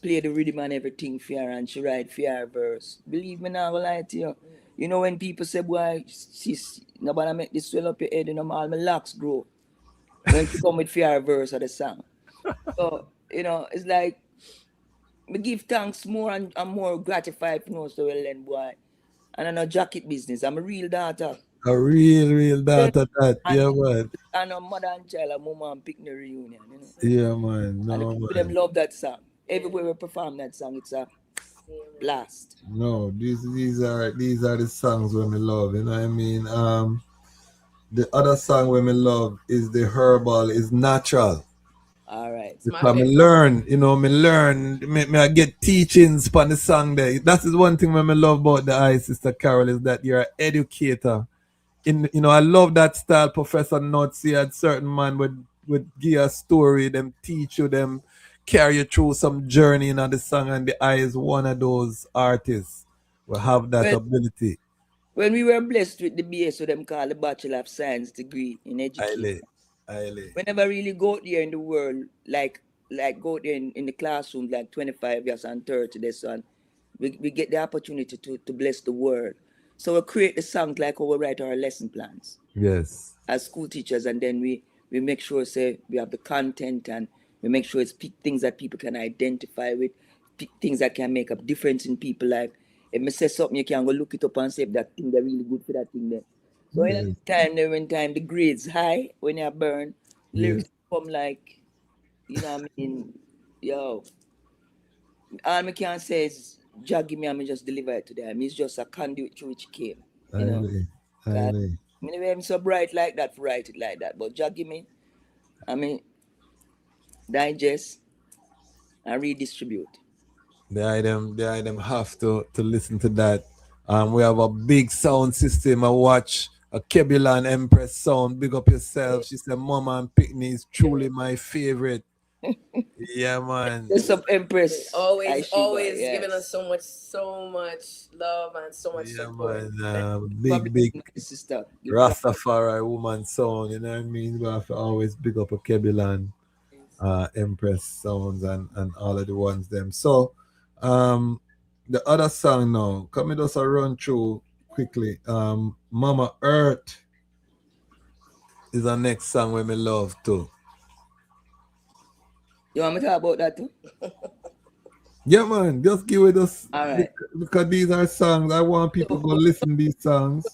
play the rhythm and everything for her, and she write for her verse. Believe me now, I will lie to you. You know when people say, boy, sis, nobody make this swell up your head, you know, all my locks grow. When she come with for her verse of the song. So, you know, it's like, me give thanks more and I'm more gratified for no so well then, boy. And I know jacket business. I'm a real daughter. A real daughter that. Yeah, man. And a mother and child, a Mama and Pickney reunion, you know. Yeah, man. No, and the people them love that song. Everywhere we perform that song, it's a Blast. No, these are the songs when me love, you know what I mean? The other song when me love is the herbal, is natural. All right. Because me learn, me I get teachings from the song there. That is one thing when me love about the eye, Sister Carol, is that you're an educator. I love that style. Professor Nuts, he had certain man would give a story, them teach you, them carry you through some journey in the song, and the eye is one of those artists who have that ability. When we were blessed with the BS, so them call the Bachelor of Science degree in education. We never really go out there in the world, like go there in the classroom like 25 years and 30 this one. We get the opportunity to bless the world. So we create the songs like how we write our lesson plans. Yes. As school teachers, and then we make sure say we have the content, and we make sure it's things that people can identify with, things that can make a difference in people's life. If me say something, you can go look it up and say if that thing they're really good for that thing there. So in that time the grades high when you burn, lyrics come like, you know what I mean? Yo. All I can say is Jah give me and me just deliver it to them. It's just a conduit through which came. You know? Anyway, I'm so bright like that for write it like that. But Jah give me, digest and redistribute. The item have to listen to that. We have a big sound system. I watch a Kebulan Empress sound. Big up yourself. She said, Mama and Pickney is truly my favorite. Yeah, man. What's up, Empress? Always giving us so much love and so much support. Man, big sister. Rastafari woman sound. You know what I mean? We have to always big up a Kebulan Empress sounds and all of the ones them. So, the other song now, come me just a run through quickly. Mama Earth is the next song we me love too. You want me to talk about that too? Yeah, man, just give it us. All right. Because these are songs. I want people to go listen to these songs.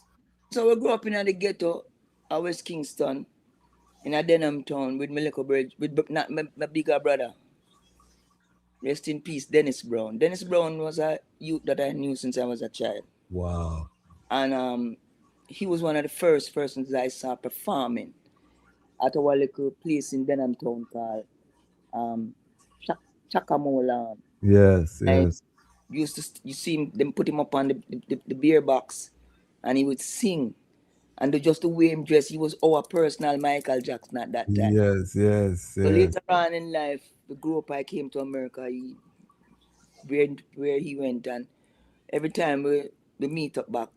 So we grew up in the ghetto at West Kingston, in a Denham town with my little bridge, with my bigger brother. Rest in peace, Dennis Brown. Dennis Brown was a youth that I knew since I was a child. Wow. And he was one of the first persons that I saw performing at our little place in Denham town called Chakamola. Yes. You see them put him up on the beer box, and he would sing. And just the way him dressed, he was our personal Michael Jackson at that time. Yes. So later on in life, the grew up, I came to America. He went where he went, and every time we meet up back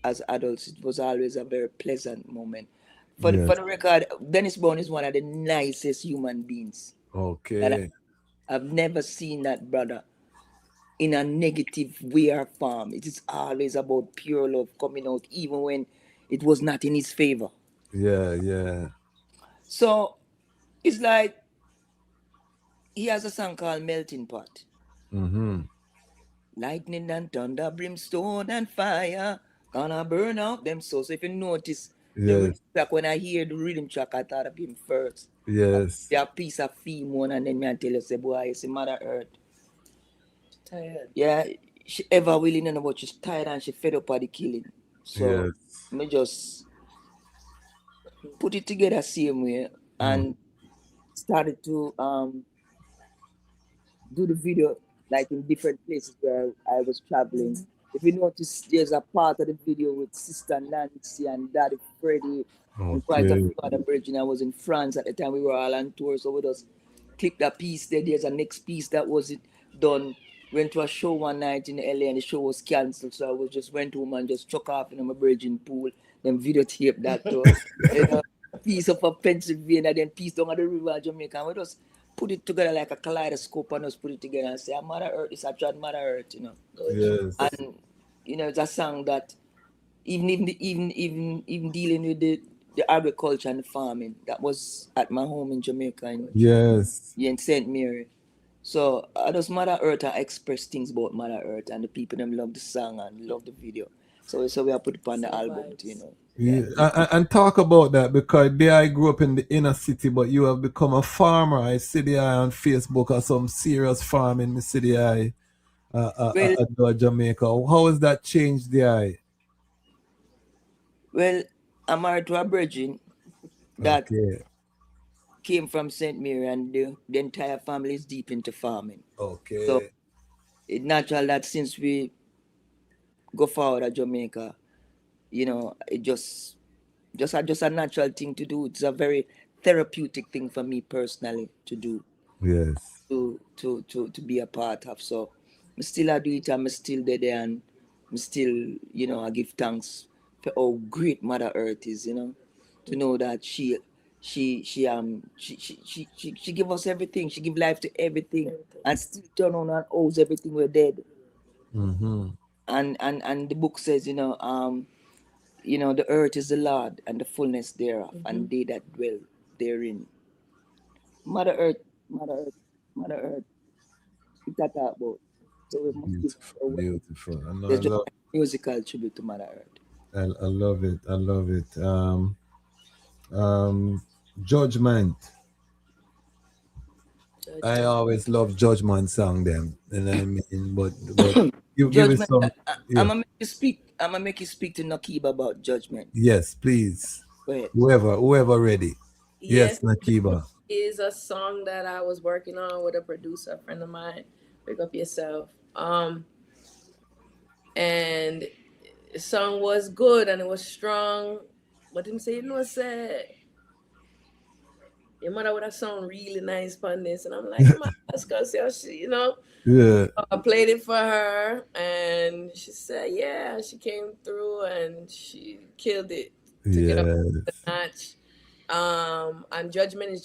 as adults, it was always a very pleasant moment. For the record, Dennis Brown is one of the nicest human beings. Okay. I've never seen that brother in a negative way or form. It is always about pure love coming out, even when it was not in his favor. Yeah. So it's like he has a song called Melting Pot. Mm-hmm. Lightning and thunder, brimstone and fire, gonna burn out them souls. So if you notice, the rhythm track, when I hear the rhythm track, I thought of him first. Yes. There a piece of theme one, and then me I tell you, say, boy, you see Mother Earth. Tired. Yeah, she ever willing and about she's tired and she fed up of the killing. So me just put it together same way and started to do the video like in different places where I was traveling. If you notice, there's a part of the video with Sister Nancy and Daddy Freddie and quite a few other bridges. I was in France at the time. We were all on tour, so we just clicked that piece there. There's a next piece that was done. Went to a show one night in LA and the show was cancelled, so I just went home and just chuck off in my virgin pool, then videotape that to piece of a Pennsylvania, then piece down at the river of Jamaica. And we just put it together like a kaleidoscope and just put it together and say, Mother Earth is a trad Mother Earth, you know. Yes. And it's a song that even dealing with the agriculture and the farming, that was at my home in Jamaica in St. Mary. So I just Mother Earth, I express things about Mother Earth, and the people them love the song and love the video. So we have put it on the album too, you know. Yeah. And talk about that, because there I grew up in the inner city, but you have become a farmer. I see the eye on Facebook of some serious farming. I see the eye Jamaica. How has that changed the eye? Well, I'm married to a virgin that Okay. came from St. Mary, and the entire family is deep into farming. Okay. So it's natural that since we go forward at Jamaica, you know, it just a natural thing to do. It's a very therapeutic thing for me personally to do, Yes. to be a part of. So I still I do it, I'm still there, and I'm still, you know, I give thanks for how great Mother Earth is, you know, to know that she give us everything. She give life to everything, and still turn on and owes everything we're dead. Mm-hmm. And the book says, you know, the earth is the Lord and the fullness thereof, and they that dwell therein. Mother Earth, Mother Earth, Mother Earth. It's that about. So we must give her away. Beautiful. There's just a musical tribute to Mother Earth. I love it. I love it. Judgment. I always love Judgment song them. And I mean, but you give it some. I'm gonna make you speak to Nekeeba about Judgment. Yes, please. Go ahead. Whoever ready. Yes, Nekeeba. Is a song that I was working on with a producer, a friend of mine. Pick up yourself. And the song was good and it was strong, but him saying no said your mother would have sound really nice on this, and I'm like, that's cause she, you know. Yeah. I played it for her, and she said, yeah, she came through and she killed it to get up the notch. And Judgment is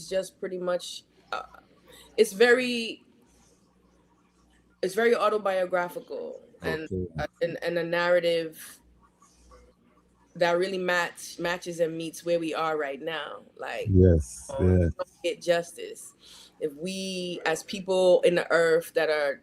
just pretty much, it's very autobiographical and a narrative that really matches and meets where we are right now. Like, yes, we don't get justice if we, as people in the earth that are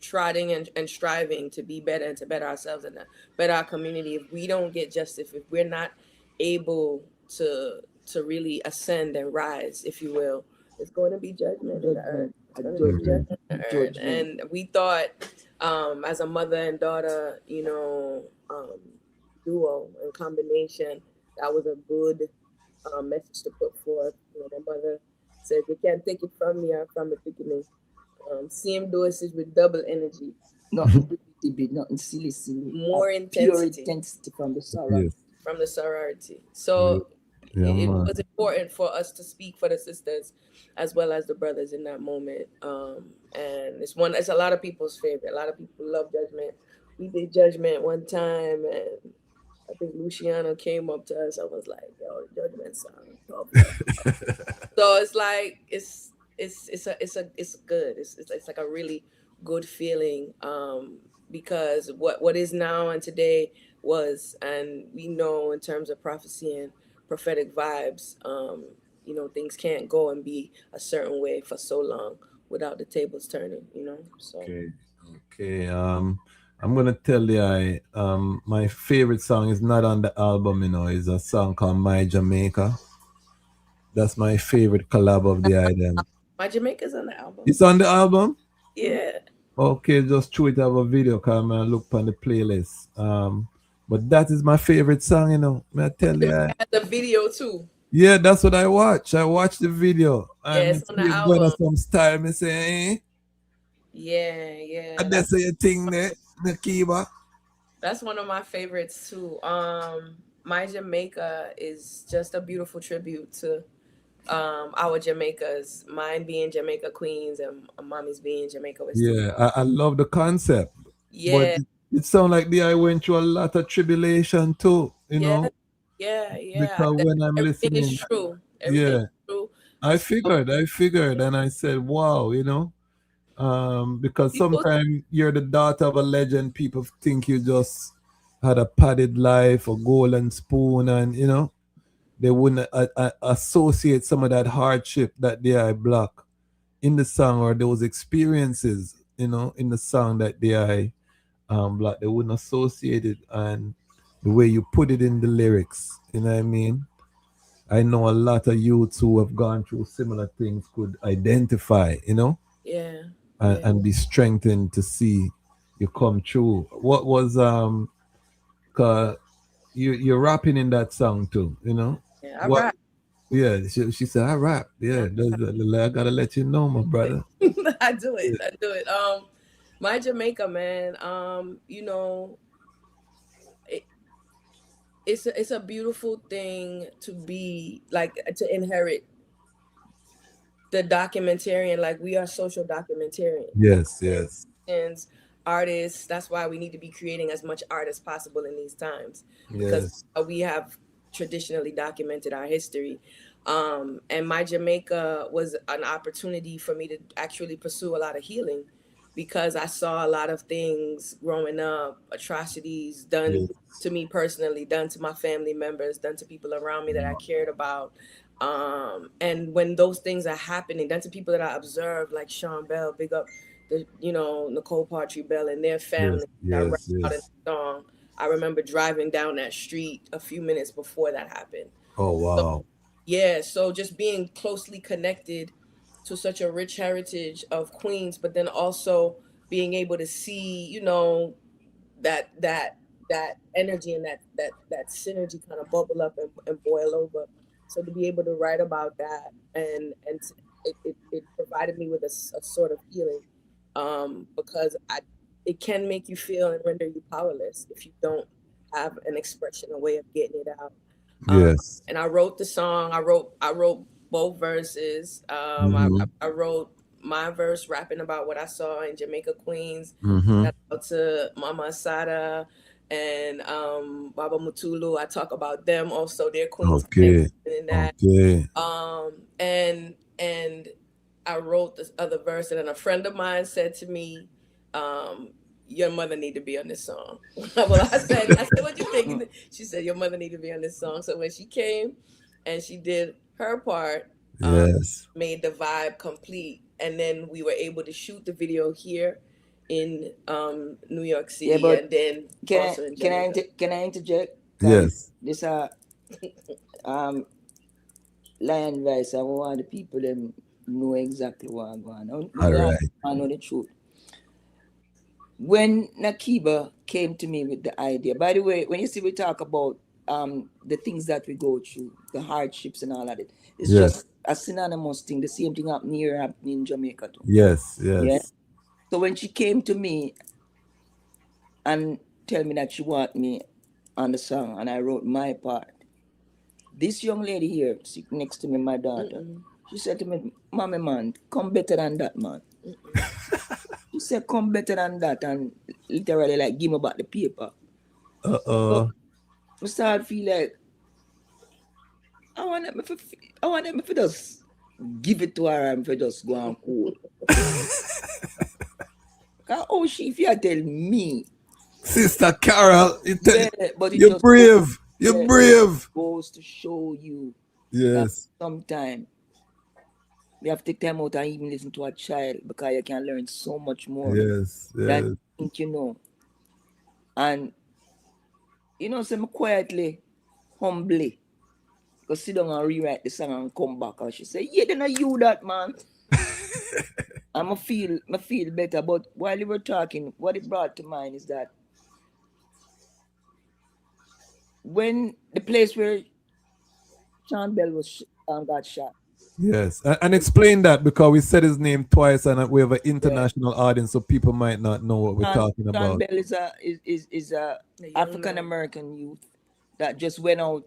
trotting and striving to be better and to better ourselves and to better our community, if we don't get justice, if we're not able to really ascend and rise, if you will, it's going to be judgment in the earth. And we thought, as a mother and daughter, you know, duo and combination, that was a good message to put forth. You know, my mother said, "They can't take it from me or from the beginning." Same dosage with double energy. Nothing silly. More intensity. Pure intensity from the sorority. Yes. From the sorority. So it was important for us to speak for the sisters as well as the brothers in that moment. And it's a lot of people's favorite. A lot of people love Judgment. We did Judgment one time, and I think Luciano came up to us. I was like, "Yo, the Judgment song." So it's like it's good. It's like a really good feeling, because what is now and today was, and we know in terms of prophecy and prophetic vibes, you know, things can't go and be a certain way for so long without the tables turning, you know. So okay. I'm gonna tell you, my favorite song is not on the album, you know. It's a song called My Jamaica. That's my favorite collab of the item. My Jamaica's on the album. It's on the album? Yeah. Okay, just throw it have a video, come and look on the playlist. But that is my favorite song, you know. May I tell you? It has a video too. Yeah, that's what I watch. I watch the video. Yeah, it's on the album. Some style, me say, eh? Yeah. And that's your thing there, Nekeeba. That's one of my favorites too. My Jamaica is just a beautiful tribute to our Jamaicas. Mine being Jamaica Queens and mommy's being Jamaica West. Yeah, I love the concept. Yeah. But it sounds like I went through a lot of tribulation too, you know. Yeah. Because when I'm listening, is true. Everything is true. I figured, and I said, wow, you know. Because sometimes you're the daughter of a legend, people think you just had a padded life or golden spoon, and you know, they wouldn't associate some of that hardship that they are black in the song, or those experiences, you know, in the song that they are black. They wouldn't associate it, and the way you put it in the lyrics, you know what I mean? I know a lot of youths who have gone through similar things could identify, you know? Yeah. and be strengthened to see you come through. What was 'cause you're rapping in that song too, you know? Yeah, I What rap. Yeah, she said I rap. Yeah, I gotta let you know, my brother. I do it. I do it. My Jamaica, man. You know, it's a beautiful thing to be like to inherit the documentarian. Like we are social documentarians. Yes, yes. And artists. That's why we need to be creating as much art as possible in these times because Yes. we have traditionally documented our history. And my Jamaica was an opportunity for me to actually pursue a lot of healing because I saw a lot of things growing up, atrocities done Yes. to me personally, done to my family members, done to people around me that I cared about. And when those things are happening, done to people that I observed, like Sean Bell, big up the Nicole Partry Bell and their Yes, family that rap yes, out in yes. the song. I remember driving down that street a few minutes before that happened. Oh wow. Yeah, so just being closely connected to such a rich heritage of Queens, but then also being able to see, that that energy and that synergy kind of bubble up and boil over. So to be able to write about that and it provided me with a sort of healing, because it can make you feel and render you powerless if you don't have an expression, a way of getting it out. Yes. And I wrote the song. I wrote both verses. Mm-hmm. I wrote my verse rapping about what I saw in Jamaica, Queens. Mm-hmm. Shout out to Mama Asada and Baba Mutulu. I talk about them also. Their Queens Okay. connection in that. Okay. And I wrote this other verse, and then a friend of mine said to me, your mother need to be on this song. Well, I said, what you think? She said, your mother need to be on this song. So when she came and she did her part, Yes. made the vibe complete. And then we were able to shoot the video here in New York City, Yeah, but and then also in Jamaica. can I interject? Yes. This Lion Vice, I want the people them know exactly what I'm going on. All right. I know the truth. When Nekeeba came to me with the idea, by the way, when you see we talk about the things that we go through, the hardships and all of it, it's Yes. just a synonymous thing. The same thing happened here, happened in Jamaica too. Yes, Yeah. yes. So when she came to me and tell me that she want me on the song, and I wrote my part, this young lady here sitting next to me, my daughter, she said to me, "Mommy, man, come better than that, man." She said, "Come better than that," and literally like give me back the paper. Uh-oh. So I start feel like I want them if just give it to her and if just go and cool. Oh, she if you tell me, Sister Carol, but it you're just brave. You're brave. goes to show you Yes. that sometimes you have to take time out and even listen to a child because you can learn so much more Yes. than Yes. you think you know. And say me quietly, humbly, go sit down and rewrite the song and come back. And she said, "Yeah, then I you that, man." I feel better. But while you were talking, what it brought to mind is that when the place where Sean Bell was got shot. Yes. And explain that because we said his name twice and we have an international audience, so people might not know what we're talking Sean about. Bell is a African American youth that just went out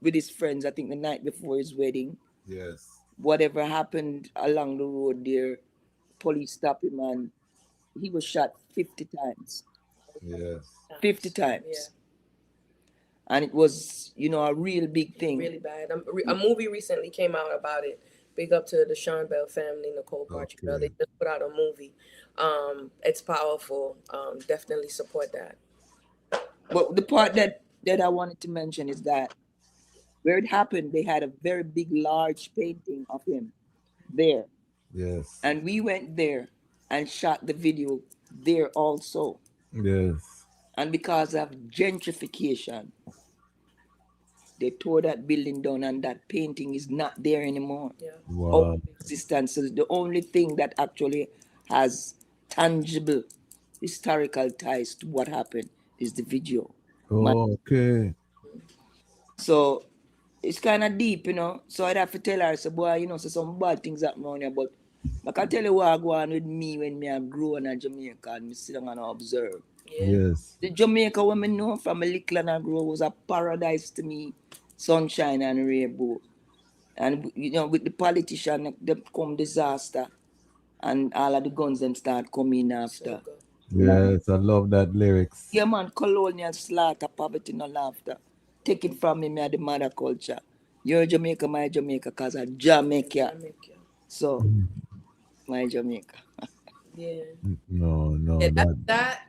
with his friends, I think the night before his wedding. Yes. Whatever happened along the road there, police stopped him and he was shot 50 times. Yes. 50 times. Yeah. And it was, a real big thing. Really bad. A movie recently came out about it. Big up to the Sean Bell family, Nicole Partry Bell. They just put out a movie. It's powerful. Definitely support that. But the part that I wanted to mention is that where it happened, they had a very big, large painting of him there. Yes. And we went there and shot the video there also. Yes. And because of gentrification, they tore that building down and that painting is not there anymore. Yeah. Wow. Existence. So the only thing that actually has tangible historical ties to what happened is the video. Okay. So it's kind of deep, So I'd have to tell her, so boy, so some bad things happen around here, but I can tell you what go on with me when me I grow in Jamaica and me sit down and observe. Yes. The Jamaica women know from a little and I grow was a paradise to me, sunshine and rainbow. And with the politician, they come disaster, and all of the guns them start coming after. Yes, I love that lyrics. Yeah, man, colonial slaughter, poverty, no laughter. Take it from me, I the mother culture. You're Jamaica, my Jamaica, cause I'm Jamaica. So, my Jamaica. Yeah. No, Yeah,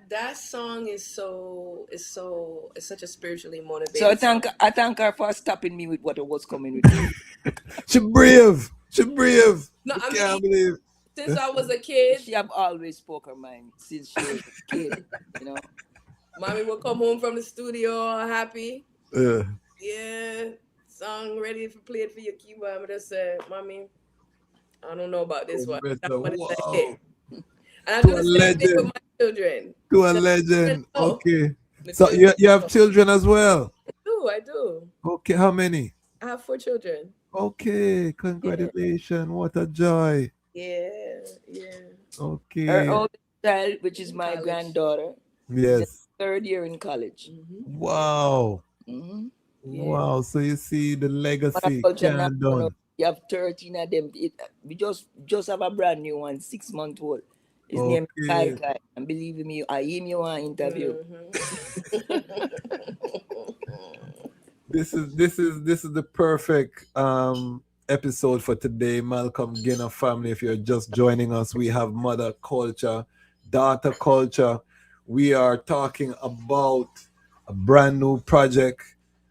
that song is such a spiritually motivated. So I thank her for stopping me with what was coming with. She brave. No, I can't mean, believe. since I was a kid, she have always spoke her mind since she was a kid. Mommy would come home from the studio all happy. Yeah, song ready for play it for your keyboard. I'm just say, Mommy, I don't know about this one. Wow. And I do the same thing with my children. To a legend. Okay. So you have children as well? I do. Okay, how many? I have 4 children. Okay, congratulations. What a joy. Yeah. Okay. Her oldest child, which is my granddaughter, yes, is in 3rd year in college. Wow. Wow, so you see the legacy carried on. You have 13 of them. We just have a brand new one, 6-month-old. His name is Kai. And believe me, I him you want interview. This is the perfect episode for today. Malcolm Ginner family, if you're just joining us, we have mother culture, daughter culture. We are talking about a brand new project,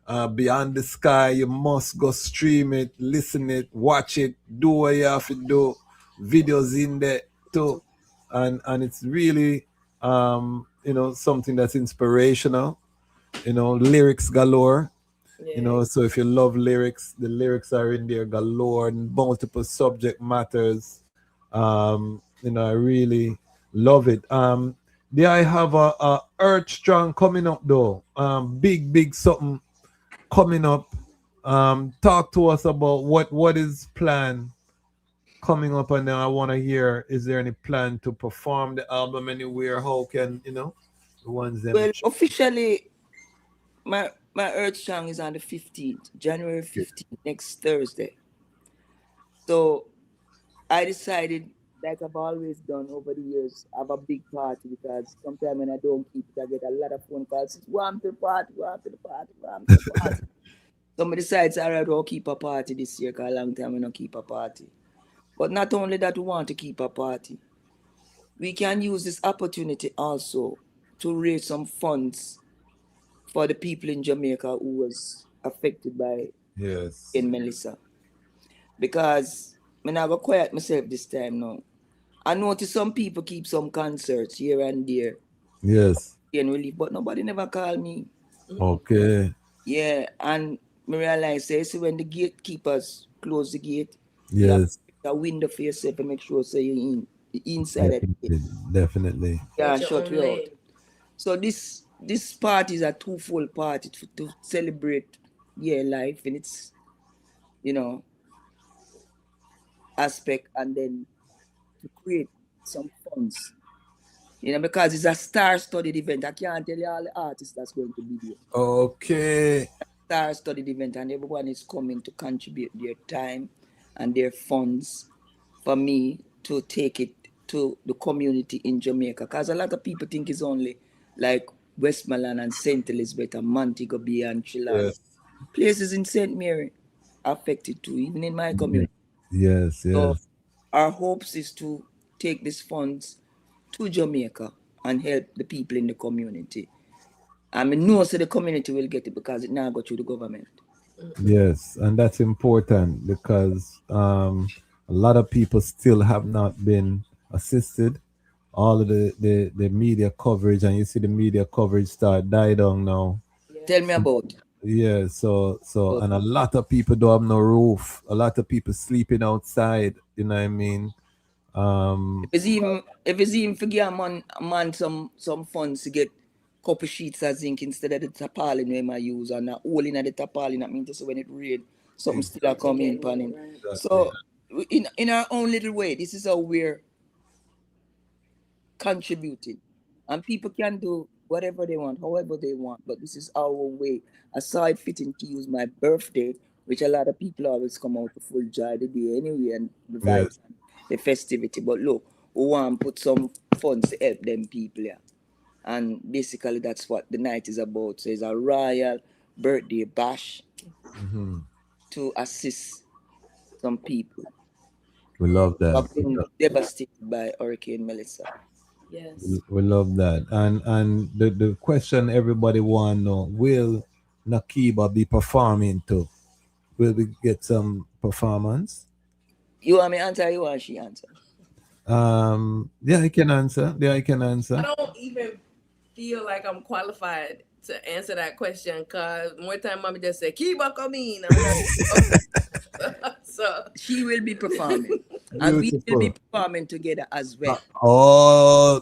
Beyond the Sky. You must go stream it, listen it, watch it, do what you have to do. Videos in there too. And it's really something that's inspirational, lyrics galore. So if you love lyrics, the lyrics are in there galore, multiple subject matters. I really love it. There I have a Earthstrong coming up though. Big something coming up. Talk to us about what is planned coming up, and then I want to hear, is there any plan to perform the album anywhere? How can the ones them? Well, officially, my Earthstrong is on the 15th, January 15th, next Thursday. So I decided, like I've always done over the years, have a big party, because sometimes when I don't keep it, I get a lot of phone calls. Want to the party. Somebody decides, all right, I'll keep a party this year, because a long time we don't keep a party. But not only that we want to keep a party, we can use this opportunity also to raise some funds for the people in Jamaica who was affected by in Melissa. Because I'm not going to quiet myself this time now. I notice some people keep some concerts here and there. Yes. In relief, but nobody never call me. Okay. Yeah, and I realize, see, when the gatekeepers close the gate, yes, a window for yourself and make sure you're inside definitely, definitely. Yeah, shut you out. So this party is a twofold party to celebrate life in its aspect, and then to create some funds. Because it's a star-studded event. I can't tell you all the artists that's going to be there. Okay. Star-studded event, and everyone is coming to contribute their time and their funds for me to take it to the community in Jamaica. Because a lot of people think it's only like Westmoreland and St. Elizabeth and Montego Bay and Trinidad. Yes. Places in St. Mary affected too, even in my community. Yes. So our hopes is to take these funds to Jamaica and help the people in the community. I know so the community will get it, because it now go through the government. Yes, and that's important, because a lot of people still have not been assisted. All of the media coverage, and you see the media coverage start die down now. Tell me about it. Yeah, so and a lot of people don't have no roof. A lot of people sleeping outside, you know what I mean? If it's even for give a man some funds to get couple sheets of zinc instead of the tarpaulin we might use, and a hole in the tarpaulin, that means when it rain, something still a come in pan him. Exactly. So in our own little way, this is how we're contributing. And people can do whatever they want, however they want, but this is our way. Aside fitting to use my birthday, which a lot of people always come out to full joy the day anyway, and the vibes, the festivity. But look, we want to put some funds to help them people here. And basically that's what the night is about. So it's a royal birthday bash to assist some people. We love that. I've been devastated by Hurricane Melissa. Yes. We love that. And the question everybody want to know, will Nekeeba be performing too? Will we get some performance? You want me to answer, you want she answer? Yeah, I can answer. I don't even feel like I'm qualified to answer that question, because more time mommy just said, Keeba come in. So she will be performing. And we will be performing together as well.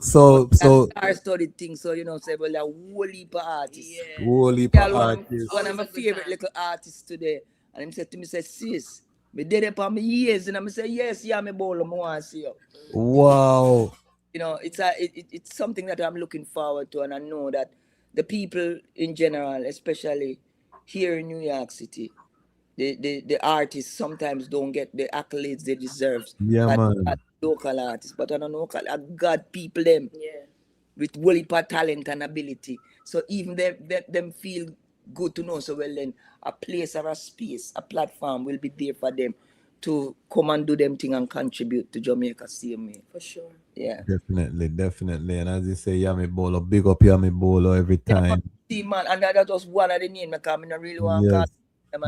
So I studied things, so say, well, a whole heap of artists. Yeah. Whole heap of artists. One of my favorite little artists today, and he said to me, sis, me did it for me years, and I say, yes, yeah, me bowl, I want to see you. Wow. It's something that I'm looking forward to, and I know that the people in general, especially here in New York City, the artists sometimes don't get the accolades they deserve. Yeah, man. Local artists, but I don't know, I got people them with whole heap of talent and ability. So even them feel good to know. So well then, a place or a space, a platform will be there for them to come and do them thing and contribute to Jamaica same way. For sure. Yeah. Definitely. And as you say, Yami Bolo, big up Yami Bolo every time. See, man, and that was one of the names because I really want to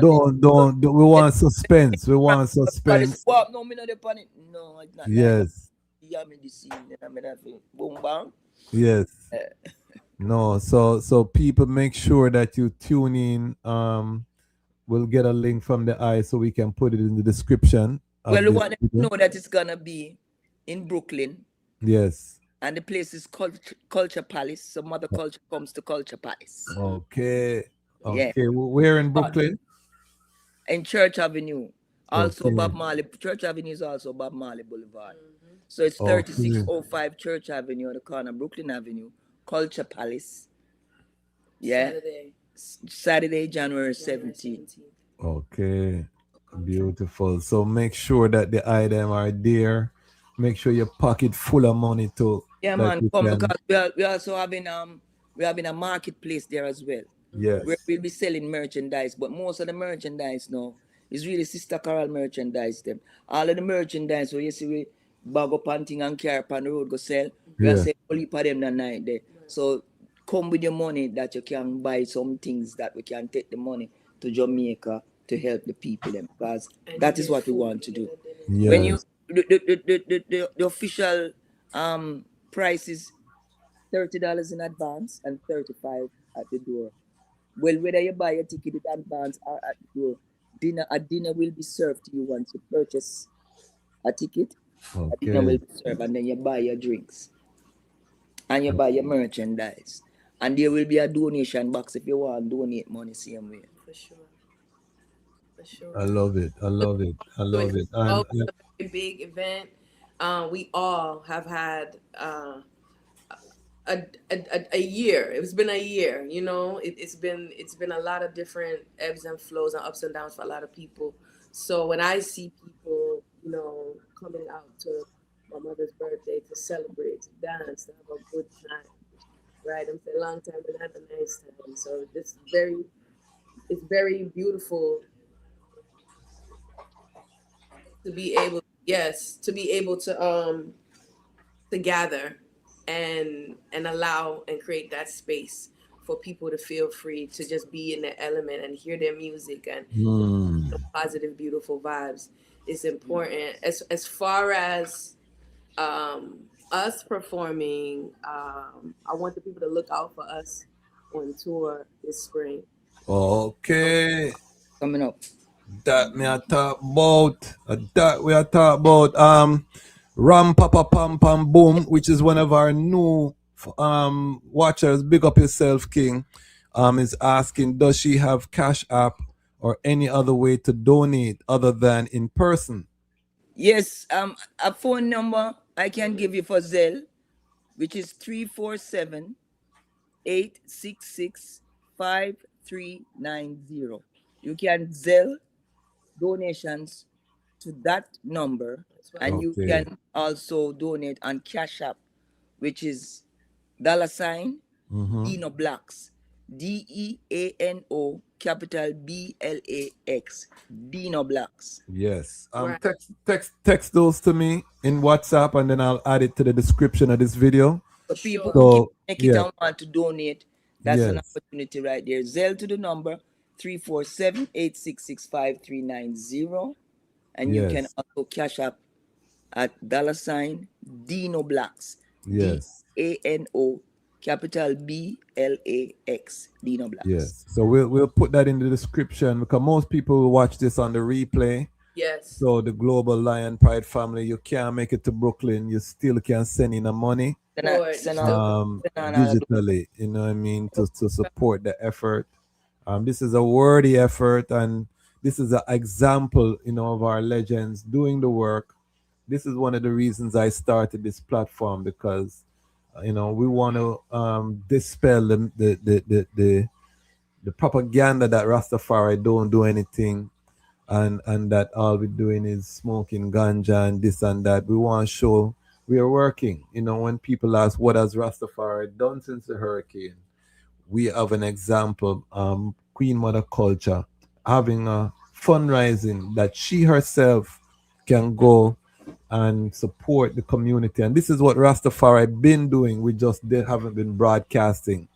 don't. We want suspense. We want suspense. No, me not the panic. No, it's not. Yes. Yami the scene. I mean, I think boom bang. Yes. No, so people make sure that you tune in. We'll get a link from the eye so we can put it in the description. Well, we want to know that it's gonna be in Brooklyn. Yes. And the place is called Culture Palace. So Mother Culture comes to Culture Palace. Okay. Yeah. Where in Brooklyn? In Church Avenue. Also Bob Marley. Church Avenue is also Bob Marley Boulevard. So it's 3605 Church Avenue on the corner, Brooklyn Avenue, Culture Palace. Yeah. Saturday, January 17th. Okay. Beautiful. So make sure that the items are there. Make sure your pocket full of money too. Yeah, man. Because we also having a marketplace there as well. Yes. Where we'll be selling merchandise, but most of the merchandise now is really Sister Carol merchandise. Them all of the merchandise where you see we bag up and thing and carry up on the road go sell. We are selling only for them that night there. So come with your money that you can buy some things that we can take the money to Jamaica to help the people them, because that is what we want to do. Yes. When you the official price is $30 in advance and $35 at the door. Well, whether you buy a ticket in advance or at the door, dinner will be served to you once you purchase a ticket. Okay. A dinner will be served, and then you buy your drinks and you buy your merchandise, and there will be a donation box if you want to donate money same way. For sure. I love it. And a big event. We all have had a year. It's been a year, it's been a lot of different ebbs and flows and ups and downs for a lot of people. So when I see people, coming out to my mother's birthday to celebrate, to dance, to have a good time, right? I'm saying long time and had a nice time. So it's very beautiful to be able to gather and allow and create that space for people to feel free to just be in their element and hear their music and positive, beautiful vibes is important. As far as us performing, I want the people to look out for us on tour this spring. Okay. Coming up. That we are talk about. Ram Papa Pam Pam Boom, which is one of our new watchers. Big up yourself, King. Is asking, does she have Cash App or any other way to donate other than in person? Yes, a phone number I can give you for Zelle, which is 347-866-5390. You can Zelle donations to that number, and you Okay. can also donate on Cash App, which is $DeanoBlax, DEANO capital BLAX, DeanoBlax. Yes. Right. Text those to me in WhatsApp, and then I'll add it to the description of this video. For people So, who make it yeah. and want to donate, that's an Yes. opportunity right there. Zelle to the number 347-866-5390, and you can Yes. also Cash App at $DeanoBlax, Yes. DANO capital BLAX, DeanoBlax. Yes. So we'll put that in the description because most people will watch this on the replay. Yes. So the Global Lion Pride family, you can't make it to Brooklyn, you still can send in the money digitally, you know what I mean, to support the effort. This is a worthy effort, and this is an example, you know, of our legends doing the work. This is one of the reasons I started this platform, because you know, we want to dispel the propaganda that Rastafari don't do anything, and that all we're doing is smoking ganja and this and that. We want to show we are working. You know, when people ask what has Rastafari done since the hurricane, we have an example. Queen Mother Culture having a fundraising that she herself can go and support the community, and this is what Rastafari been doing. We just haven't been broadcasting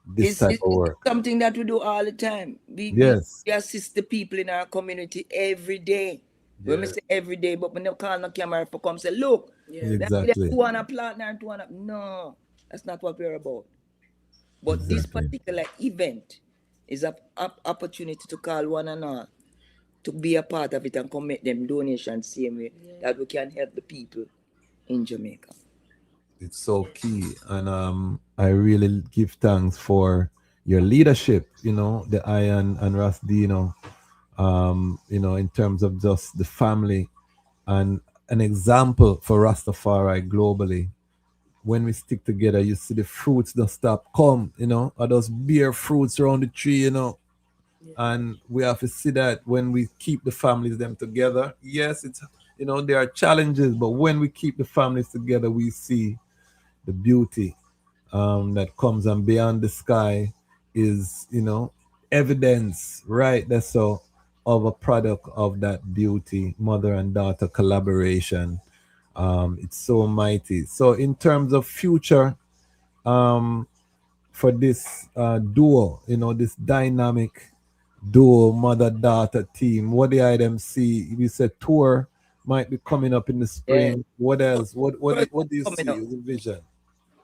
this type of work. Something that we do all the time. We assist the people in our community every day. Yeah. When we say every day, but we never call no camera for come say, look, exactly. Two on a partner and two on a... No, that's not what we're about. But this particular event is an opportunity to call one and all to be a part of it and come make them donations same way that we can help the people in Jamaica. It's so key, and I really give thanks for your leadership, you know, the Ian and Rastdino, you know, in terms of just the family and an example for Rastafari globally. When we stick together, you see the fruits don't stop come, you know, or those bear fruits around the tree, you know. And we have to see that when we keep the families them together. Yes, it's, you know, there are challenges, but when we keep the families together, we see the beauty that comes, and beyond the sky is, you know, evidence, right? That's so of a product of that beauty, mother and daughter collaboration. It's so mighty. So in terms of future, for this duo, you know, this dynamic duo mother-daughter team, what the items see? We said tour might be coming up in the spring. Yeah. What else? What do you see as a vision?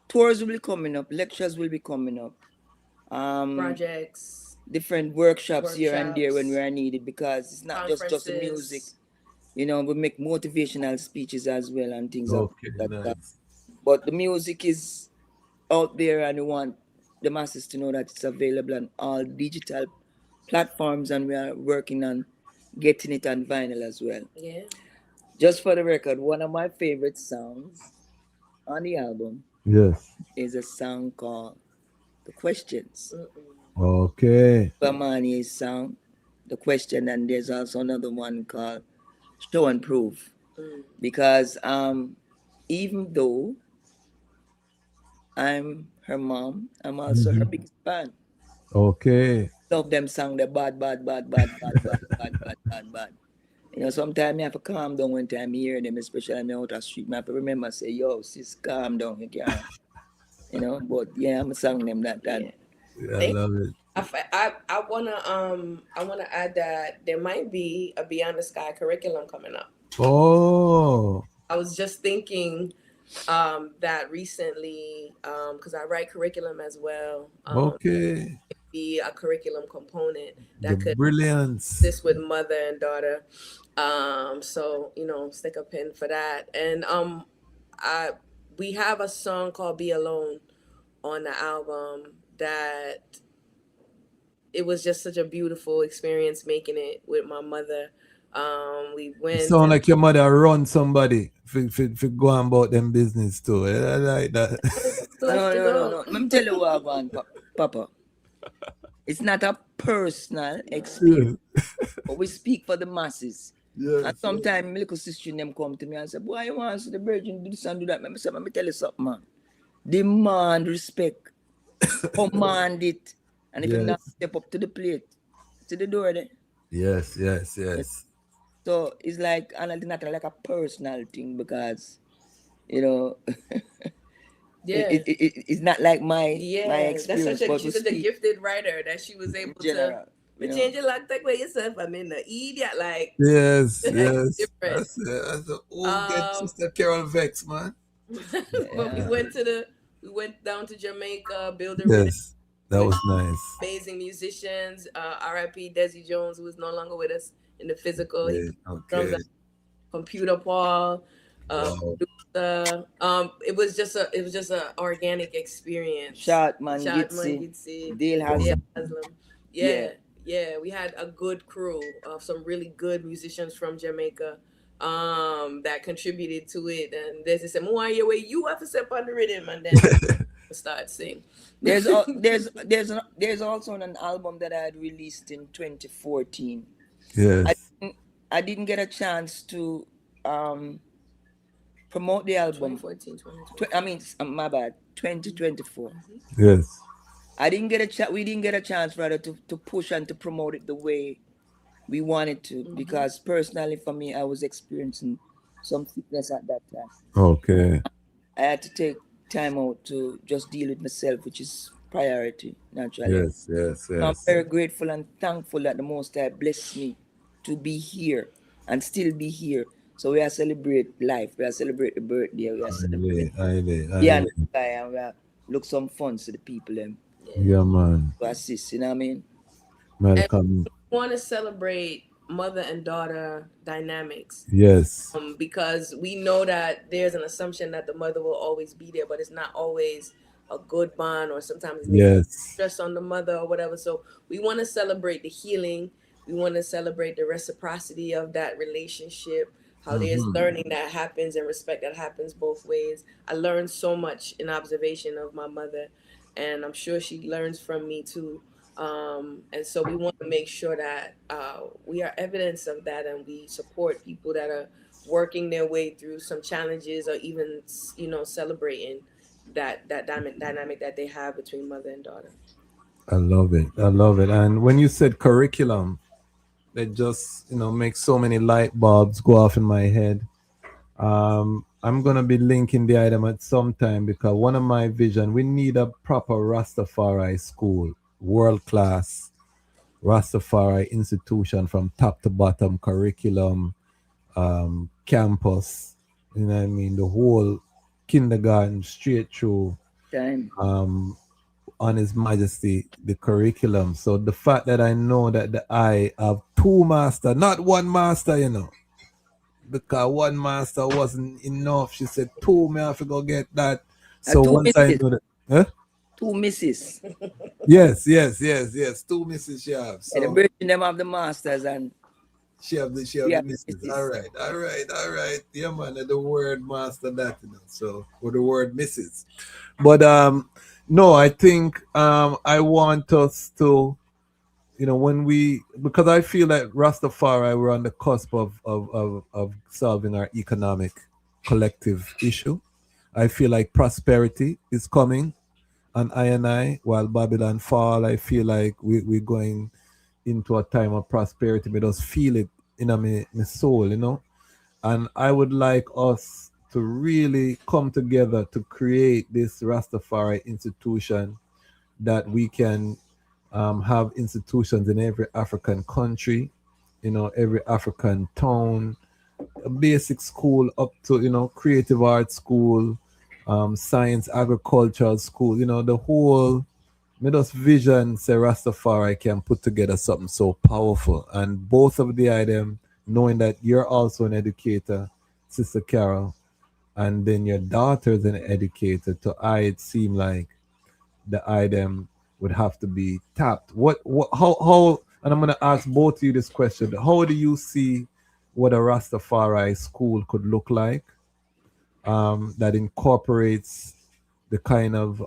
Tours will be coming up, lectures will be coming up, projects, different workshops here and there when we are needed, because it's not just the music. You know, we make motivational speeches as well and things like that. Nice. But the music is out there, and we want the masses to know that it's available on all digital platforms, and we are working on getting it on vinyl as well. Yeah. Just for the record, one of my favorite songs on the album is a song called The Questions. Okay. Bamani's song, The Question, and there's also another one called Show and Prove. Because even though I'm her mom, I'm also her biggest fan. Okay. Love them song, they're bad. You know, sometimes I have to calm down when I'm hearing them, especially when I'm out the street. I have to remember, say, yo, sis, calm down, you can't. You know, but yeah, I'm singing them that. Yeah, I love it. I wanna add that there might be a Beyond the Sky curriculum coming up. Oh. I was just thinking that recently, because I write curriculum as well. Okay. be a curriculum component The that could brilliance. assist with mother and daughter. So stick a pin for that. And we have a song called "Be Alone" on the album that it was just such a beautiful experience making it with my mother. We You went. sound like your mother run somebody for go on about them business too. I like that. No. Let me tell you what I want, Papa. It's not a personal experience, but we speak for the masses. Yes, and sometimes my little sister them come to me and say, boy, you want to see the virgin do this and do that. I say, let me tell you something, man. Demand respect. Command it. And if you not step up to the plate, to the door there. Yes. So it's like, and it's not like a personal thing because, it's not like my experience. That's she's such a gifted writer that she was able to change it like that way yourself. I mean, the idiot, like yes. different. That's the old good Sister Carol Vex, man. But we went down to Jamaica, build a Yes, that was nice. amazing musicians. R.I.P. Desi Jones, who is no longer with us in the physical. Yeah, okay. Computer Paul. Wow. It was just an organic experience. Shotman Gitsi, Dale Haslam. Yeah, we had a good crew of some really good musicians from Jamaica that contributed to it. And there's this why you have to step on the rhythm and then start sing. There's also an album that I had released in 2014. Yes. I didn't get a chance to promote the album. 2014, my bad, 2024. Yes. We didn't get a chance rather to push and to promote it the way we wanted to, because personally for me, I was experiencing some sickness at that time. Okay. I had to take time out to just deal with myself, which is priority, naturally. Yes. I'm very grateful and thankful that the Most High blessed me to be here and still be here. So we are celebrate life. We are celebrate the birthday. We are celebrate the anniversary, and we are look some fun to the people. Yeah, man. To assist, you know what I mean? Welcome. We want to celebrate mother and daughter dynamics. Yes. Because we know that there's an assumption that the mother will always be there, but it's not always a good bond, or sometimes it's stress on the mother or whatever. So we want to celebrate the healing. We want to celebrate the reciprocity of that relationship, how there's learning that happens and respect that happens both ways. I learned so much in observation of my mother, and I'm sure she learns from me too. And so we want to make sure that we are evidence of that, and we support people that are working their way through some challenges, or even celebrating that dynamic that they have between mother and daughter. I love it. And when you said curriculum, that just makes so many light bulbs go off in my head. I'm gonna be linking the item at some time, because one of my vision, we need a proper Rastafari school, world-class Rastafari institution from top to bottom, curriculum, campus, you know what I mean, the whole kindergarten straight through on His Majesty, the curriculum. So the fact that I know that I have two masters, not one master, because one master wasn't enough. She said two, me have to go get that. So once I know that, two misses. Yes. Two misses she have. So and the virgin them have the masters, and she have the misses. All right. Yeah, man, the word master that, so, or the word misses. But no, I think I want us to, because I feel like Rastafari, we're on the cusp of solving our economic collective issue. I feel like prosperity is coming, and I, while Babylon fall, I feel like we're going into a time of prosperity. I just feel it in my soul, and I would like us to really come together to create this Rastafari institution, that we can have institutions in every African country, every African town, a basic school up to, creative arts school, science, agricultural school, the whole me just vision say Rastafari can put together something so powerful. And both of the item, knowing that you're also an educator, Sister Carol, and then your daughter's an educator, to I it seem like the item would have to be tapped. What how and I'm gonna ask both of you this question. How do you see what a Rastafari school could look like? That incorporates the kind of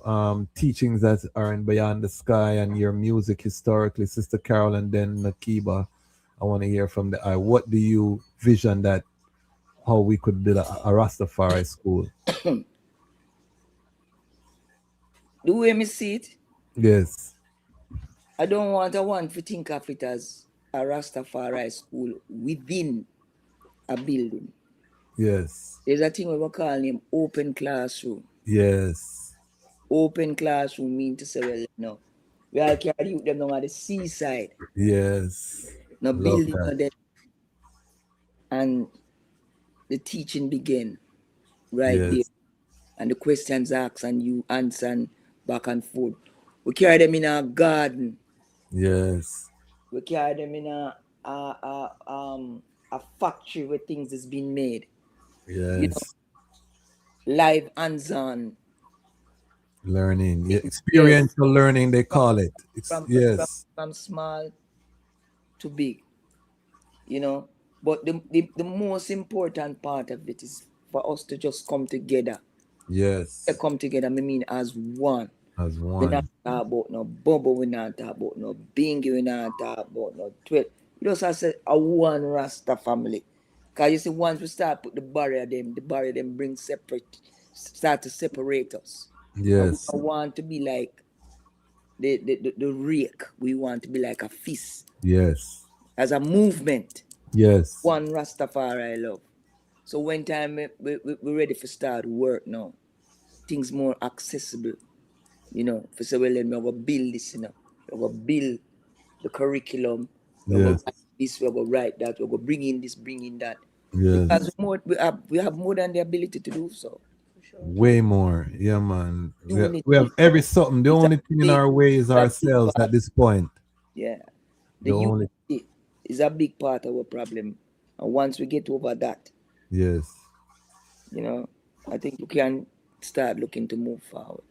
teachings that are in Beyond the Sky and your music historically, Sister Carol, and then Nekeeba. I want to hear from the eye. What do you vision that how we could build a Rastafari school? The way me see it, Yes. I don't want to think of it as a Rastafari school within a building. Yes. There's a thing we call him open classroom. Yes. Open classroom mean to say, well, no, we all carry youth them down at the seaside. Yes. No Love building that. no them. And the teaching begin right there. Yes. And the questions asked and you answer and back and forth. We carry them in a garden. Yes. We carry them in a factory where things is being made. Yes. You know, live hands-on Learning. Yeah. Experiential learning, they call it. Yes. From small to big. You know. But the most important part of it is for us to just come together. Yes. To come together, I mean as one. As We one. not talk about no bubble, we not talk about no bingy, we not talk about no 12. You just have to say a one Rasta family. Because you see, once we start put the barrier them bring start to separate us. Yes. And we don't want to be like the rake. We want to be like a fist. Yes. As a movement. Yes. One Rastafari love. So when time we're ready to start work now, things more accessible. You know, for say, well, then we're going to build this, you know. We're going to build the curriculum. We're going to write this, we're going to write that. We're going to bring in this, bring in that. Yes. Because we have more than the ability to do so. Way more. Yeah, man. We have every something. The only thing in our way is ourselves at this point. Yeah. The unity is a big part of our problem. And once we get over that, yes, you know, I think we can start looking to move forward.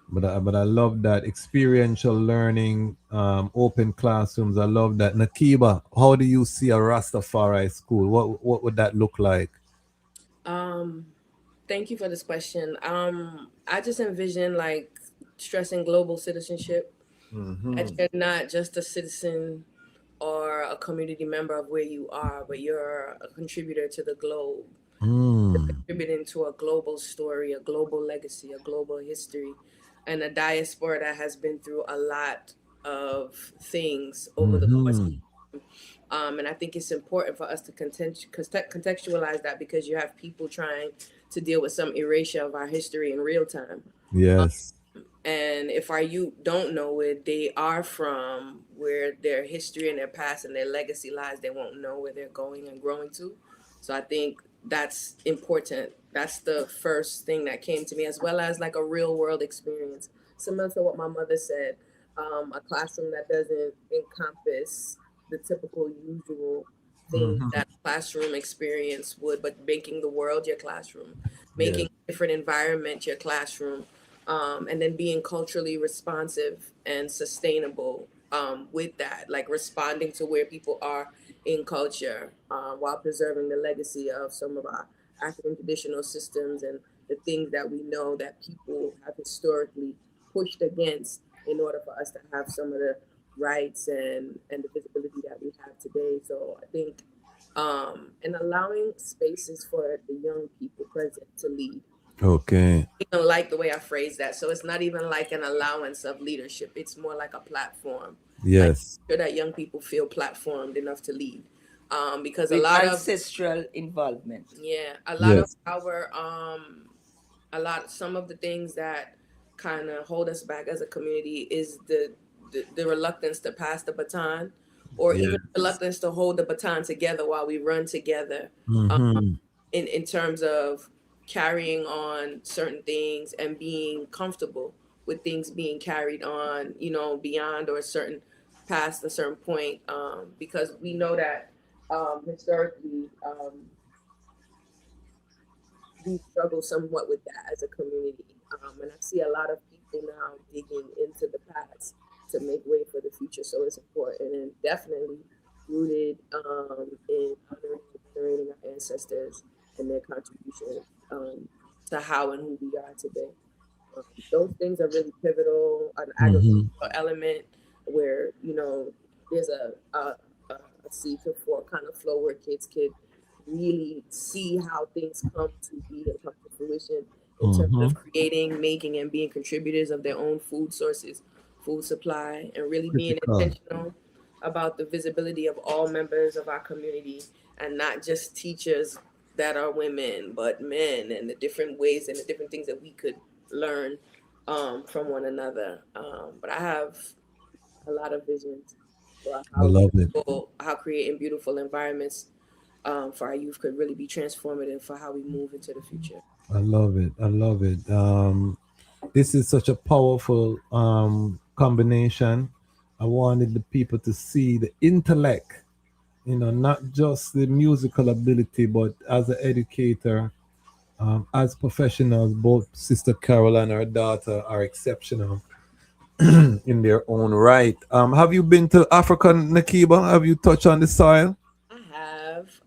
But I love that experiential learning, open classrooms. I love that. Nekeeba, how do you see a Rastafari school? What would that look like? Thank you for this question. I just envision like stressing global citizenship. That you're not just a citizen or a community member of where you are, but you're a contributor to the globe. You're contributing to a global story, a global legacy, a global history, and a diaspora that has been through a lot of things over the course of time. And I think it's important for us to contextualize that, because you have people trying to deal with some erasure of our history in real time. Yes. And if our youth don't know where they are from, where their history and their past and their legacy lies, they won't know where they're going and growing to. So I think that's important. That's the first thing that came to me, as well as like a real world experience. Similar to what my mother said, a classroom that doesn't encompass the typical usual things that classroom experience would, but making the world your classroom, making a different environment your classroom. And then being culturally responsive and sustainable with that, like responding to where people are in culture while preserving the legacy of some of our African traditional systems and the things that we know that people have historically pushed against in order for us to have some of the rights and the visibility that we have today. So I think and allowing spaces for the young people present to lead. Okay. I don't like the way I phrase that. So it's not even like an allowance of leadership. It's more like a platform. Yes. Like, so that young people feel platformed enough to lead. Because with a lot ancestral involvement. Yeah. A lot of our some of the things that kind of hold us back as a community is the reluctance to pass the baton, or even reluctance to hold the baton together while we run together. In terms of carrying on certain things and being comfortable with things being carried on, you know, beyond or past a certain point, because we know that historically we struggle somewhat with that as a community. And I see a lot of people now digging into the past to make way for the future. So it's important and definitely rooted in honoring and venerating our ancestors and their contributions to how and who we are today. Those things are really pivotal. An agricultural element where, you know, there's a seed to fork kind of flow where kids could really see how things come to be and come to fruition in terms of creating, making, and being contributors of their own food sources, food supply, and really being intentional about the visibility of all members of our community and not just teachers that are women, but men, and the different ways and the different things that we could learn from one another. But I have a lot of visions for how creating beautiful environments for our youth could really be transformative for how we move into the future. I love it. I love it. This is such a powerful combination. I wanted the people to see the intellect, you know, not just the musical ability, but as an educator, as professionals, both Sister Carol and her daughter are exceptional in their own right. Have you been to Africa, Nekeeba? Have you touched on the soil?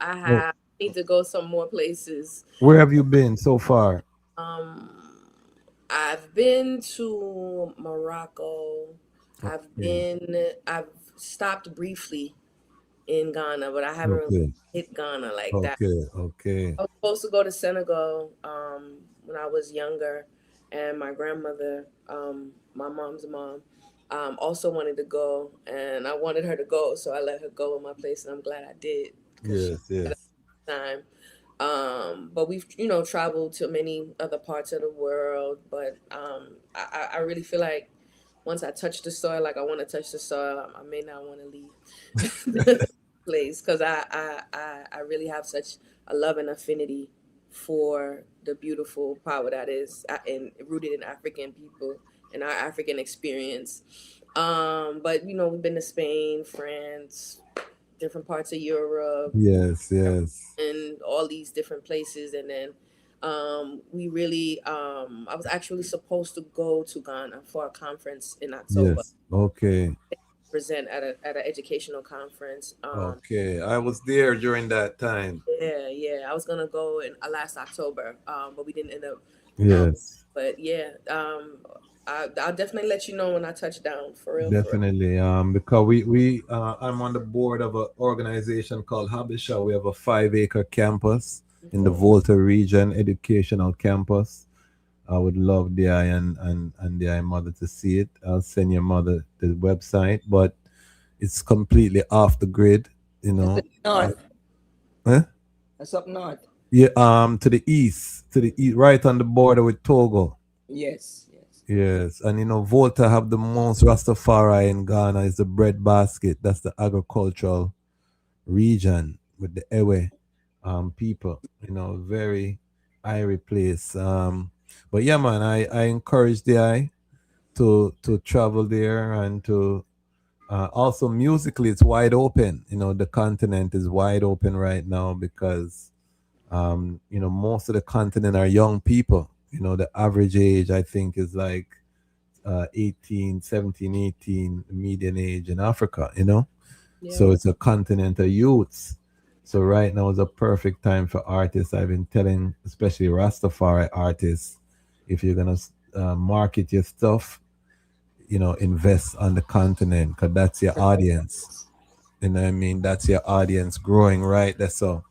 I have. I need to go some more places. Where have you been so far? I've been to Morocco. I've stopped briefly in Ghana, but I haven't really hit Ghana like that. Okay. I was supposed to go to Senegal when I was younger, and my grandmother, my mom's mom, also wanted to go, and I wanted her to go, so I let her go in my place, and I'm glad I did. Yes. Time. But we've, you know, traveled to many other parts of the world, but I really feel like once I touch the soil, like I want to touch the soil, I may not want to leave the place, because I really have such a love and affinity for the beautiful power that is rooted in African people and our African experience. But you know, we've been to Spain, France, different parts of Europe. Yes. And all these different places. And then we really, I was actually supposed to go to Ghana for a conference in October. Yes. Okay. Present at an educational conference. Okay. I was there during that time. Yeah. I was gonna go in last October, but we didn't end up. Yes. But yeah, I'll definitely let you know when I touch down, for real. Definitely. Because we I'm on the board of an organization called Habisha. We have a 5-acre campus in the Volta region, educational campus. I would love the eye and the eye mother to see it. I'll send your mother the website, but it's completely off the grid, you know. North. Huh? That's up north. Yeah, to the east, right on the border with Togo. Yes. And you know, Volta have the most Rastafari in Ghana. Is the bread basket. That's the agricultural region with the Ewe people. You know, very airy place. But yeah, man, I encourage the eye to travel there and to also musically it's wide open. You know, the continent is wide open right now because you know, most of the continent are young people. You know, the average age I think is like 18, median age in Africa, you know. So it's a continent of youths. So right now is a perfect time for artists. I've been telling, especially Rastafari artists, if you're gonna market your stuff, you know, invest on the continent, because that's your audience. You know what I mean? That's your audience growing right there. So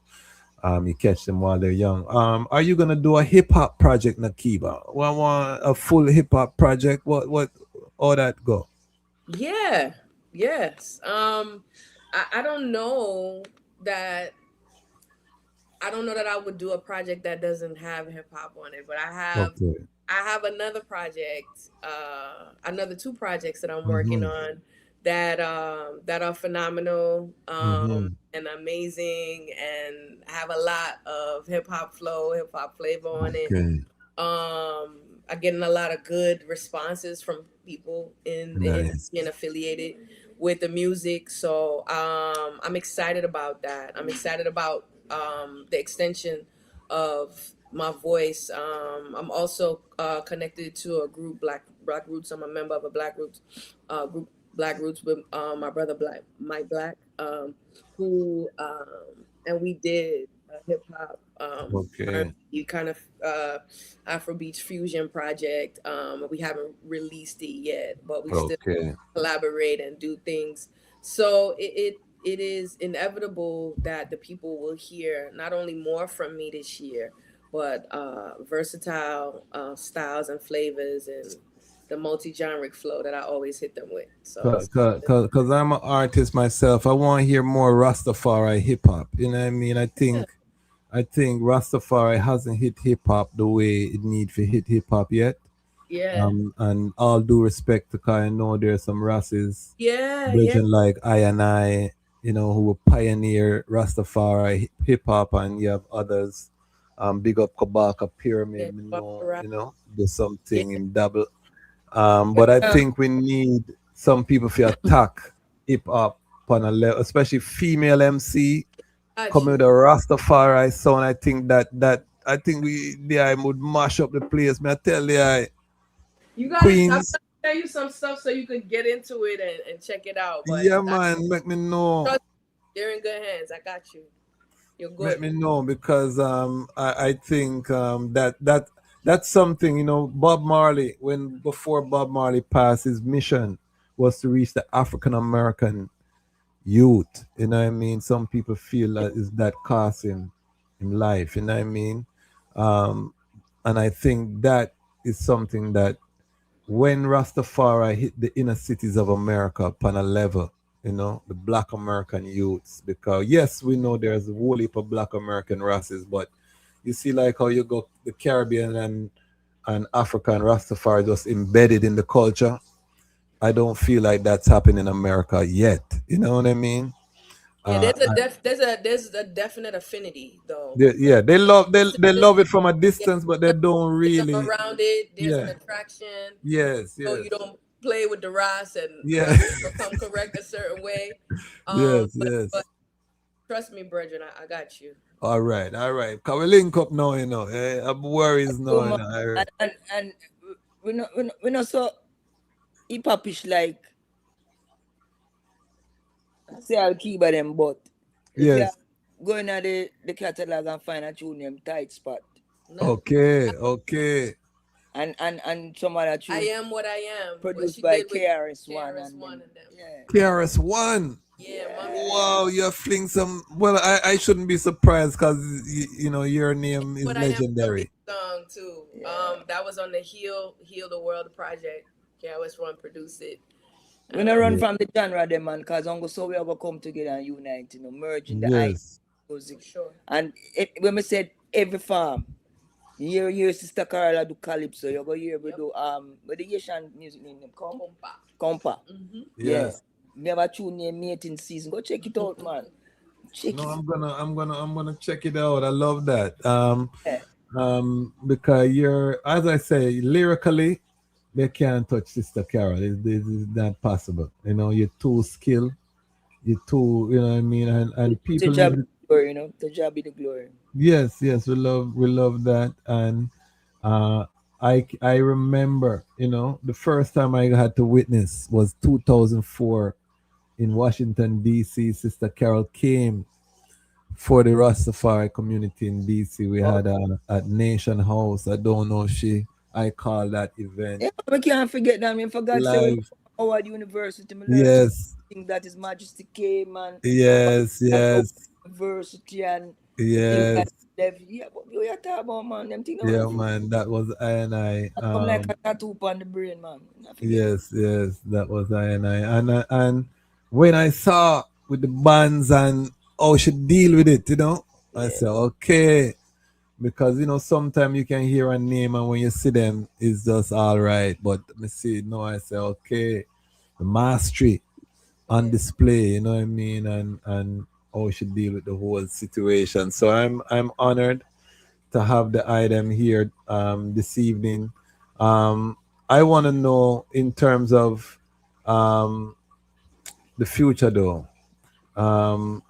you catch them while they're young. Are you gonna do a hip hop project, Nekeeba? Want a full hip hop project? What all that go? Yeah. Yes. I don't know that I would do a project that doesn't have hip hop on it, but I have another project, another 2 projects that I'm working on that are phenomenal and amazing and have a lot of hip hop flow, hip hop flavor on it. I'm getting a lot of good responses from people in the Nice. industry and affiliated with the music. So I'm excited about that. I'm excited about the extension of my voice. I'm also connected to a group, Black Roots. I'm a member of a Black Roots group, Black Roots, with my brother Mike Black, who and we did hip hop, Okay. R&B kind of Afrobeats fusion project. We haven't released it yet, but we still Okay. collaborate and do things. So it is inevitable that the people will hear not only more from me this year, but versatile styles and flavors and the multi-genric flow that I always hit them with. So Cause I'm an artist myself. I want to hear more Rastafari hip hop. You know what I mean? I think Rastafari hasn't hit hip hop the way it need to hit hip hop yet. yeah, And all due respect to Kai, I know there's some Rasses, yeah, yeah, brethren like I, who will pioneer Rastafari hip hop, and you have others. Big up Kabaka yeah. Pyramid, do Yeah. something in double. But I think we need some people to attack hip hop on a level, especially female MC coming with a Rastafari sound. I think I think I would mash up the place. Me I tell you, You gotta Queens. tell you some stuff so you could get into it and check it out. But Yeah, man, make me know. they're in good hands. I got you. You're good. Let me know, because I think that's something, Bob Marley, before Bob Marley passed, his mission was to reach the African American youth. You know what I mean? Some people feel that is that cost him in life, you know what I mean? And I think that is something that when Rastafari hit the inner cities of America upon a level, the Black American youths, because yes, we know there's a whole heap of Black American races, but you see like how you go the Caribbean and Africa and Rastafari just embedded in the culture. I don't feel like that's happening in America yet. You know what I mean? Yeah, there's a definite affinity though. They love it from a distance, but they don't really. Around it, there's an Yeah. attraction. Yes, So yes. you don't play with the Ras and Yeah. become correct a certain way. Yes, yes. But trust me, brethren, I got you. All right. Can we link up now, I'm worries now. And we're not so hip hopish like say I'll keep by them, but if Yes. you go in the catalog and find a tune named Tight Spot. Okay. And some other tune. I Am What I Am. Produced by KRS-One. KRS-One. Yeah, wow, you fling some. Well, I shouldn't be surprised because your name is legendary. Song too. Yeah. That was on the Heal the World project. KRS-One produced it. We don't run from the genre, them man, because so we ever come together and unite, merging the music. Sure. And when we said every farm, you hear Sister Carla do calypso, you go hear we do with the Asian music name Compa. Mm-hmm. Yes. We have a tune named Mating Season. Go check it out, man. I'm gonna check it out. I love that. Because you're, as I say, lyrically, they can't touch Sister Carol. It's not possible. You're too skilled. You're too, you know what I mean? And people. To job the glory, to job be the glory. Yes, we love that. And I remember, the first time I had to witness was 2004 in Washington, D.C. Sister Carol came for the Rastafari community in D.C. We had a Nation House. I don't know I call that event. Yeah, we can't forget that. I mean, for God's sake, Howard University. Yes. That His Majesty came and yes. University and yes. Yeah, but you are talking about, man. Them things. Yeah, man. That was I. Come like a tattoo on the brain, man. Yes. That was I. And when I saw with the bands and how she deal with it, I said, okay. Because, sometimes you can hear a name and when you see them, it's just all right. But me see it now, I say, okay, the mastery on display, you know what I mean? And how she deal with the whole situation. So I'm honored to have the item here this evening. I want to know in terms of um, the future, though. Um,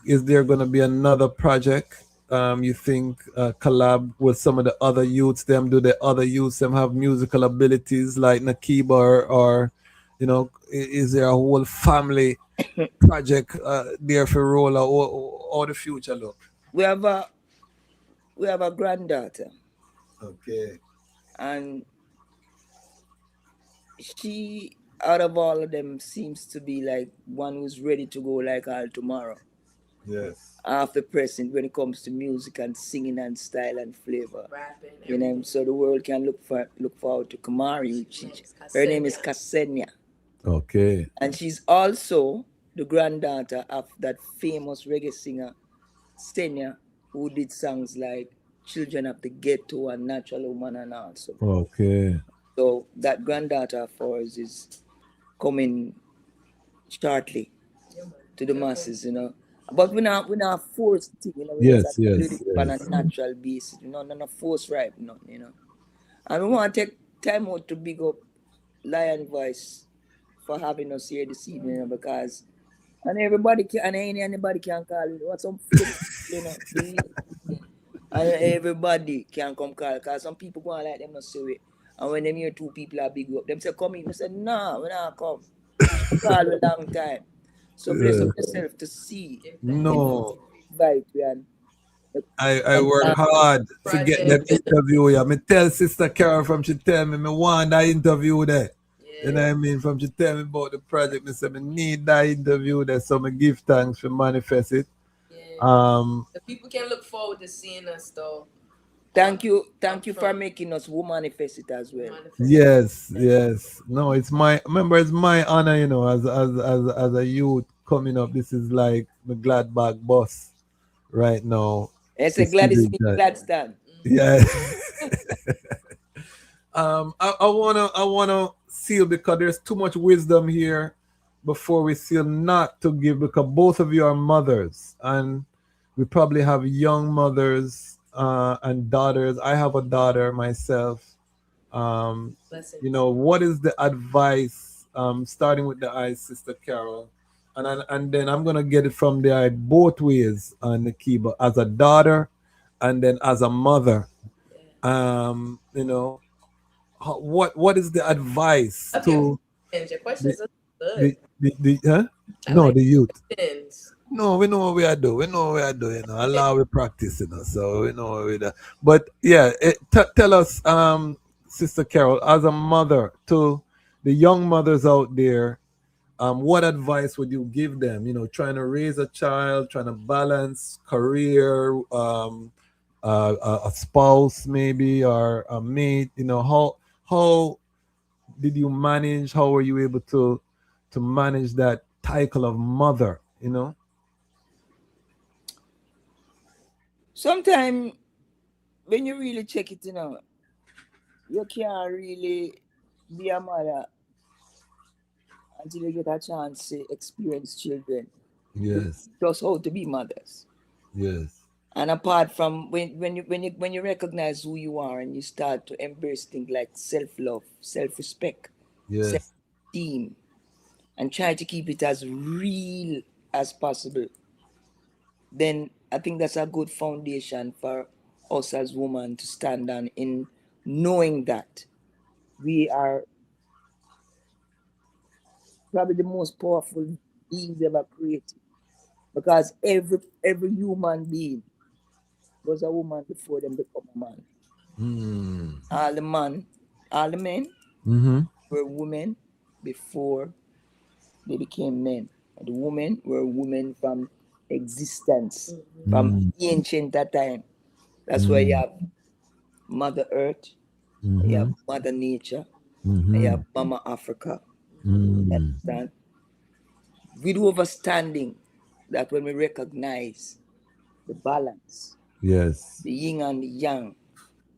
is there going to be another project? You think collab with some of the other youths? Them do the other youths? Them have musical abilities like Nekeeba or is there a whole family project there for roll or the future look? We have a granddaughter, Okay. and she, out of all of them, seems to be like one who's ready to go like all tomorrow. Yes. After present, when it comes to music and singing and style and flavor, Rapping, you know, so the world can look forward to Kamari. Her name is Ksenia, Okay. and she's also the granddaughter of that famous reggae singer Senya, who did songs like "Children of the Ghetto" and "Natural Woman" and also. Okay. So that granddaughter of ours is coming shortly to the masses, you know. But we're not forced to, you know, we just Yes, have to do yes, it on a yes. natural basis, you know, not force right, nothing, you know. And we want to take time out to big up Lion Voice for having us here this evening, you know, because and everybody can and anybody can call it. What some fake, you know, and everybody can come call because some people go on like them not say it. And when them hear two people are big up, them say come in. I said, nah, we not come. Call a long time. So bless up yourself to see No. invite you and I work hard to get that interview. Yeah, me tell Sister Carol from she tell me want that interview there. You know what I mean? From she tell me about the project, me say me need that interview there. So me give thanks for manifest it. The people can look forward to seeing us though. Thank you for making us who manifest it as well. Yes, yes. No, it's my honor, as a youth coming up. This is like the Gladbach boss right now. It's to a see Gladys that. Gladstone. Yeah. I wanna seal because there's too much wisdom here before we seal not to give because both of you are mothers and we probably have young mothers and daughters. I have a daughter myself. What is the advice? Starting with the eyes, Sister Carol, and then I'm gonna get it from the eye both ways on Nekeeba as a daughter, and then as a mother. What is the advice to Your questions are the, good. the youth? Questions. No, we know what we are doing. We know what we are doing. Allah we practice, so we know what we do. But yeah, tell us, Sister Carol, as a mother to the young mothers out there, what advice would you give them? Trying to raise a child, trying to balance career, a spouse maybe, or a mate. How did you manage? How were you able to manage that title of mother? Sometimes when you really check it, you can't really be a mother until you get a chance to experience children. Yes. Just how to be mothers. Yes. And apart from when you recognize who you are and you start to embrace things like self-love, self-respect, Yes. self-esteem, and try to keep it as real as possible, then I think that's a good foundation for us as women to stand on in knowing that we are probably the most powerful beings ever created. Because every human being was a woman before them become a man. All the men were women before they became men. And the women were women from existence, from ancient that time. That's why you have Mother Earth, you have Mother Nature, and you have Mama Africa. You understand? With understanding that when we recognize the balance, Yes. the yin and the yang,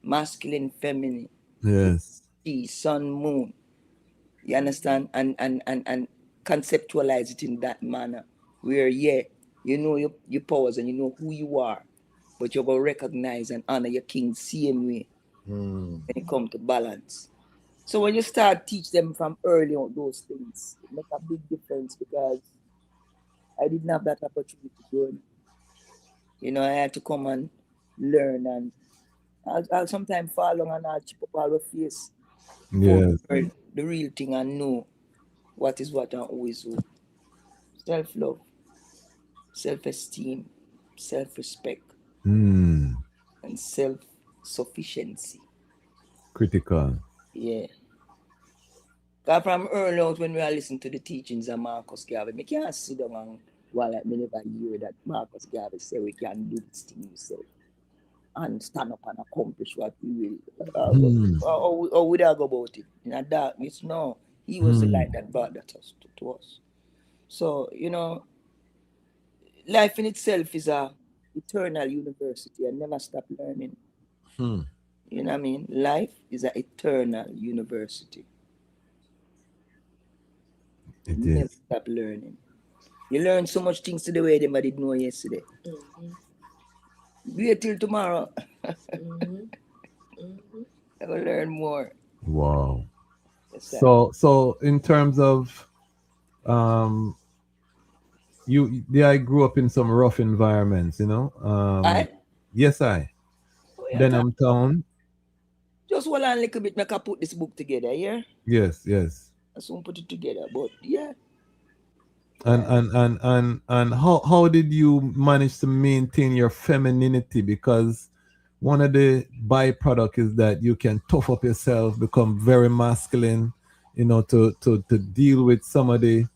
masculine, feminine, Yes. sea, sun, moon, you understand? And conceptualize it in that manner where, yeah, you know your powers and you know who you are, but you're going to recognize and honor your king same way. when it comes to balance. So when you start teach them from early on those things, it make a big difference because I didn't have that opportunity growing. You know, I had to come and learn, and I'll sometimes fall along and I'll chip up all the face for Yes. the real thing and know what is what and who is who. Self-love, self-esteem, self-respect, Mm. and self-sufficiency. Critical. Yeah. Because from early out when we are listening to the teachings of Marcus Garvey, I can't sit down and while I never hear that Marcus Garvey say we can do this thing yourself and stand up and accomplish what we will. Or would I go about it? In a darkness, no. He was the light that brought that to us. So, you know, life in itself is a eternal university and never stop learning. You know what I mean? Life is an eternal university. It Never is. stop learning. You learn so much things today where they didn't know yesterday. Wait till tomorrow. I will learn more. Wow. Yes, sir. So in terms of I grew up in some rough environments, you know. Yes, I. Denham Town. Just hold on a little bit, make I put this book together, yeah? Yes, yes. I soon put it together, but yeah. And how did you manage to maintain your femininity? Because one of the byproduct is that you can tough up yourself, become very masculine, you know, to deal with some of the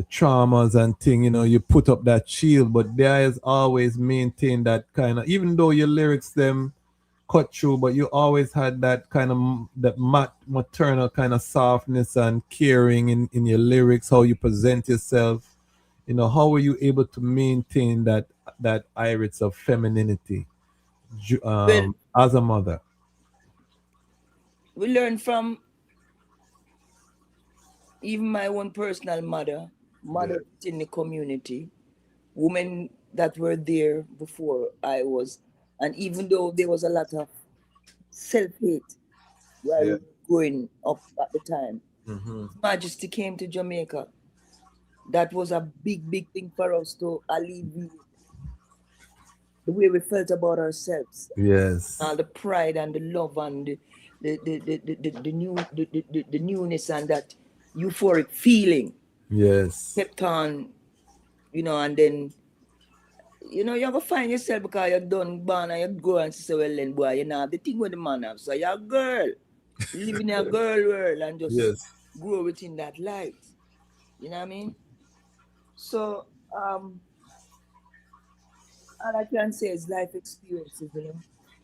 traumas and thing, you know, you put up that shield, but there is always maintain that kind of, even though your lyrics them cut through, but you always had that kind of that maternal kind of softness and caring in your lyrics, how you present yourself. You know, how were you able to maintain that iris of femininity as a mother? We learn from even my own personal mother in the community, women that were there before I was, and even though there was a lot of self-hate while we were growing up at the time, Majesty came to Jamaica. That was a big thing for us to alleviate the way we felt about ourselves. Yes. The pride and the love and the newness and that euphoric feeling. Yes. Kept on, you know, and then, you know, you're going to find yourself because you're done born and you go and say, well, then, boy, you know, the thing with the man have. So you're a girl, living in a girl world and just grow within that light. You know what I mean? So, all I can say is life experiences, you know.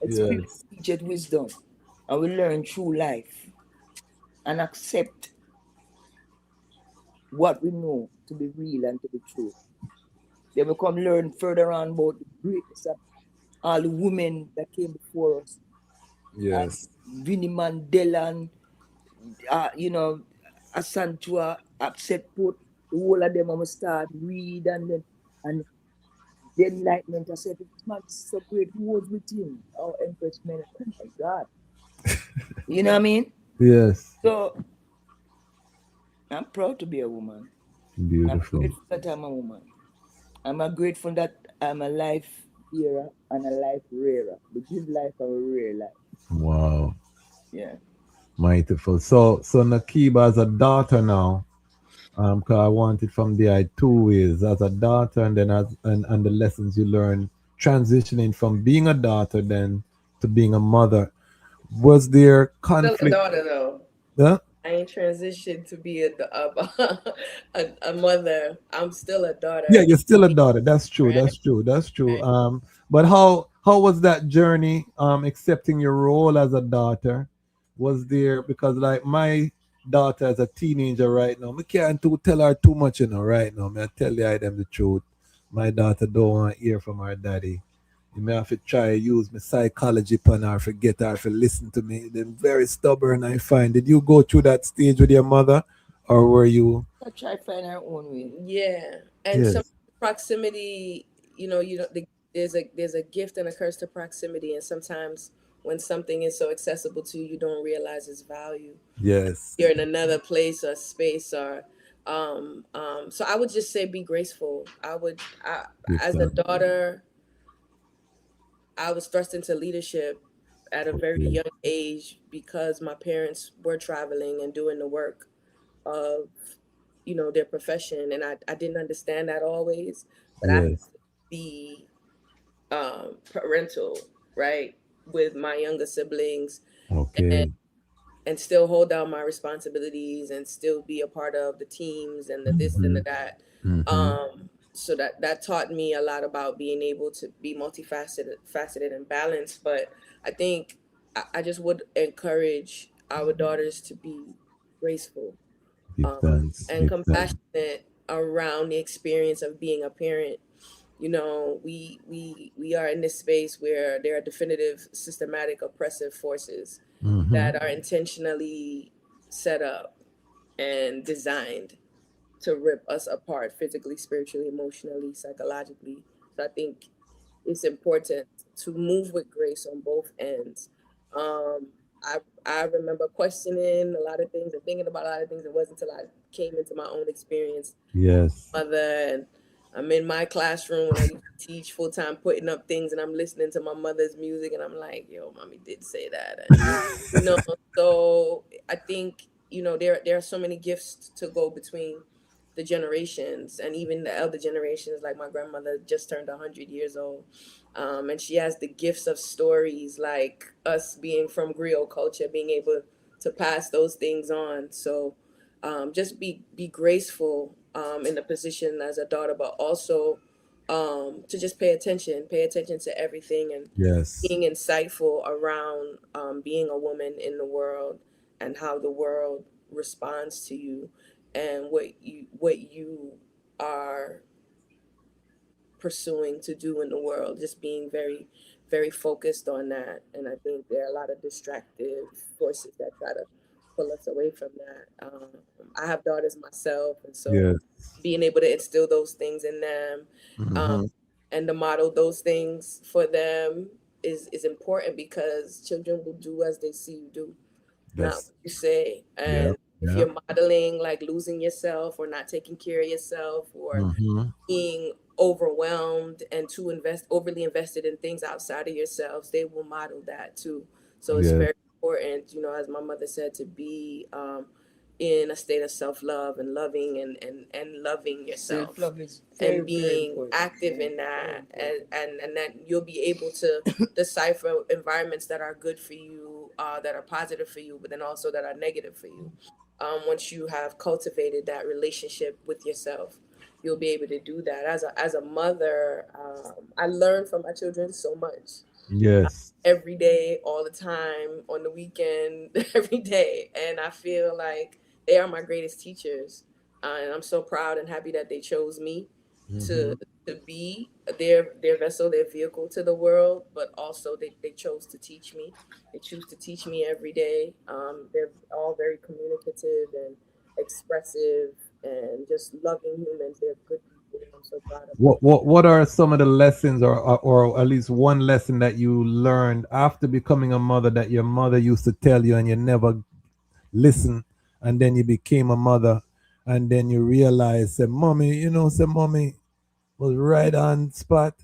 Experience teaches wisdom. And we learn through life and accept what we know to be real and to be true. Then we come learn further on about the greatness of all the women that came before us. Yes. Winnie Mandela and, you know, Asantua, Upset Put, the whole of them, I'm start read and the enlightenment. I said, this man is so great. Who was with him? Our Empress Men. Oh my God. You know what I mean? Yes. So I'm proud to be a woman. Beautiful. I'm grateful that I'm a woman. I'm grateful that I'm a life era and a life rarer. We give life a rare life. Wow. Yeah. Mightyful. So Nekeeba as a daughter now, because I want it from the 2 ways, as a daughter and then and the lessons you learn transitioning from being a daughter then to being a mother. Was there conflict? Still a daughter though. Yeah? I ain't transitioned to be a mother. I'm still a daughter. Yeah, you're still a daughter. That's true. Right. That's true. That's true. But how was that journey? Accepting your role as a daughter, was there, because like my daughter as a teenager right now, I can't tell her too much, you know. Right now, I tell you them the truth. My daughter don't want to hear from her daddy. You may have to try use my psychology upon her, forget her, for listen to me. They're very stubborn, I find. Did you go through that stage with your mother, or were you? I try to find her own way. Yeah, and some proximity, you know, there's a gift and a curse to proximity, and sometimes when something is so accessible to you, you don't realize its value. Yes. You're in another place or space or so I would just say be graceful. As a daughter, I was thrust into leadership at a very young age because my parents were traveling and doing the work of, you know, their profession, and I didn't understand that always, but I had Yes. to be parental, right, with my younger siblings, Okay. and still hold down my responsibilities and still be a part of the teams and the this and the that. So that taught me a lot about being able to be faceted and balanced. But I think I just would encourage our daughters to be graceful and compassionate around the experience of being a parent. You know, we are in this space where there are definitive, systematic, oppressive forces that are intentionally set up and designed to rip us apart physically, spiritually, emotionally, psychologically. So I think it's important to move with grace on both ends. Um, I remember questioning a lot of things and thinking about a lot of things. It wasn't until I came into my own experience, Yes. mother, and I'm in my classroom when I used to teach full time, putting up things, and I'm listening to my mother's music, and I'm like, "Yo, mommy did say that." And, you know, so I think, you know, there are so many gifts to go between the generations, and even the elder generations. Like my grandmother just turned 100 years old, and she has the gifts of stories, like us being from griot culture, being able to pass those things on. So just be graceful in the position as a daughter, but also to just pay attention to everything, and Yes. being insightful around being a woman in the world and how the world responds to you and what you are pursuing to do in the world. Just being very, very focused on that. And I think there are a lot of distractive forces that try to pull us away from that. I have daughters myself, and so Yes. being able to instill those things in them, and to model those things for them is important, because children will do as they see you do, not what you say. And if you're modeling like losing yourself or not taking care of yourself or being overwhelmed and overly invested in things outside of yourselves, they will model that too. So it's very important, you know, as my mother said, to be in a state of self-love and loving and loving yourself. Self-love is very, And being active in that, and that you'll be able to decipher environments that are good for you, that are positive for you, but then also that are negative for you. Once you have cultivated that relationship with yourself, you'll be able to do that. As a mother, I learn from my children so much. Yes. Every day, all the time, on the weekend, every day. And I feel like they are my greatest teachers. And I'm so proud and happy that they chose me to be their vessel, their vehicle to the world, but also they chose to teach me. They choose to teach me every day. They're all very communicative and expressive and just loving humans. They're good people. I'm so proud of them. What are some of the lessons, or at least one lesson that you learned after becoming a mother that your mother used to tell you and you never listened, and then you became a mother, and then you realize, say, mommy was right on spot?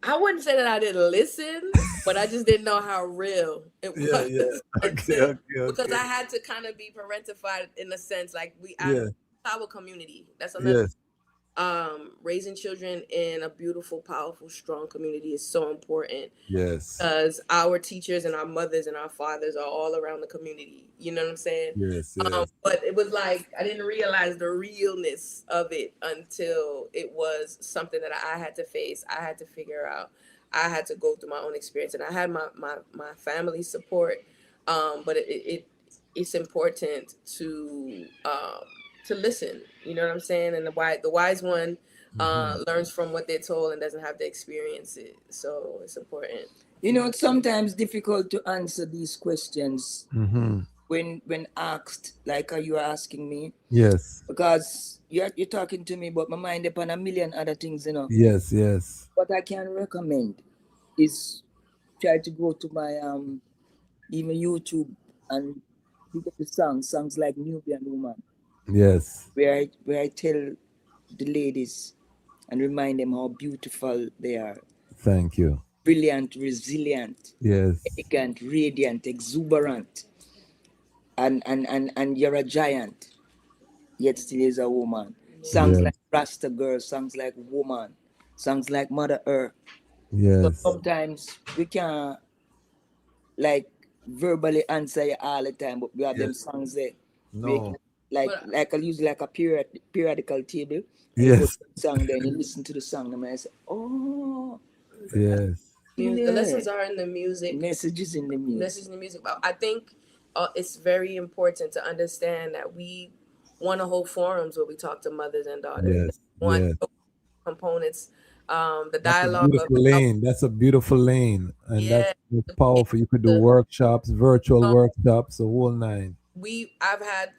I wouldn't say that I didn't listen, but I just didn't know how real it was. Because I had to kind of be parentified in a sense, like our community. That's another. Raising children in a beautiful, powerful, strong community is so important. Yes. Because our teachers and our mothers and our fathers are all around the community. You know what I'm saying? Yes. But it was like I didn't realize the realness of it until it was something that I had to face. I had to figure out. I had to go through my own experience, and I had my family support. But it's important to listen, you know what I'm saying? And the wise one learns from what they're told and doesn't have to experience it. So it's important. You know, it's sometimes difficult to answer these questions when asked, like how you are asking me. Yes. Because you're talking to me, but my mind upon a million other things, you know. Yes. What I can recommend is try to go to my even YouTube and pick up the songs like Nubian Woman, Yes. where I tell the ladies and remind them how beautiful they are. Thank you. Brilliant, resilient, Yes. elegant, radiant, exuberant, and you're a giant, yet still is a woman. Songs Yes. like Rasta Girl, songs like Woman, songs like Mother Earth. So Yes. sometimes we can't like verbally answer you all the time, but we have them Yes. songs there. We No. can, like I use like a periodical table. And you Yes. put the song there and you listen to the song and I say, oh, Yes. The lessons are in the music. Messages in the music. Messages in the music. But I think it's very important to understand that we want to hold forums where we talk to mothers and daughters. Yes. We want Yes. components, the That's a dialogue of beautiful lane. That's a beautiful lane. And yeah, that's powerful. You could do workshops, virtual workshops, a whole nine. I've had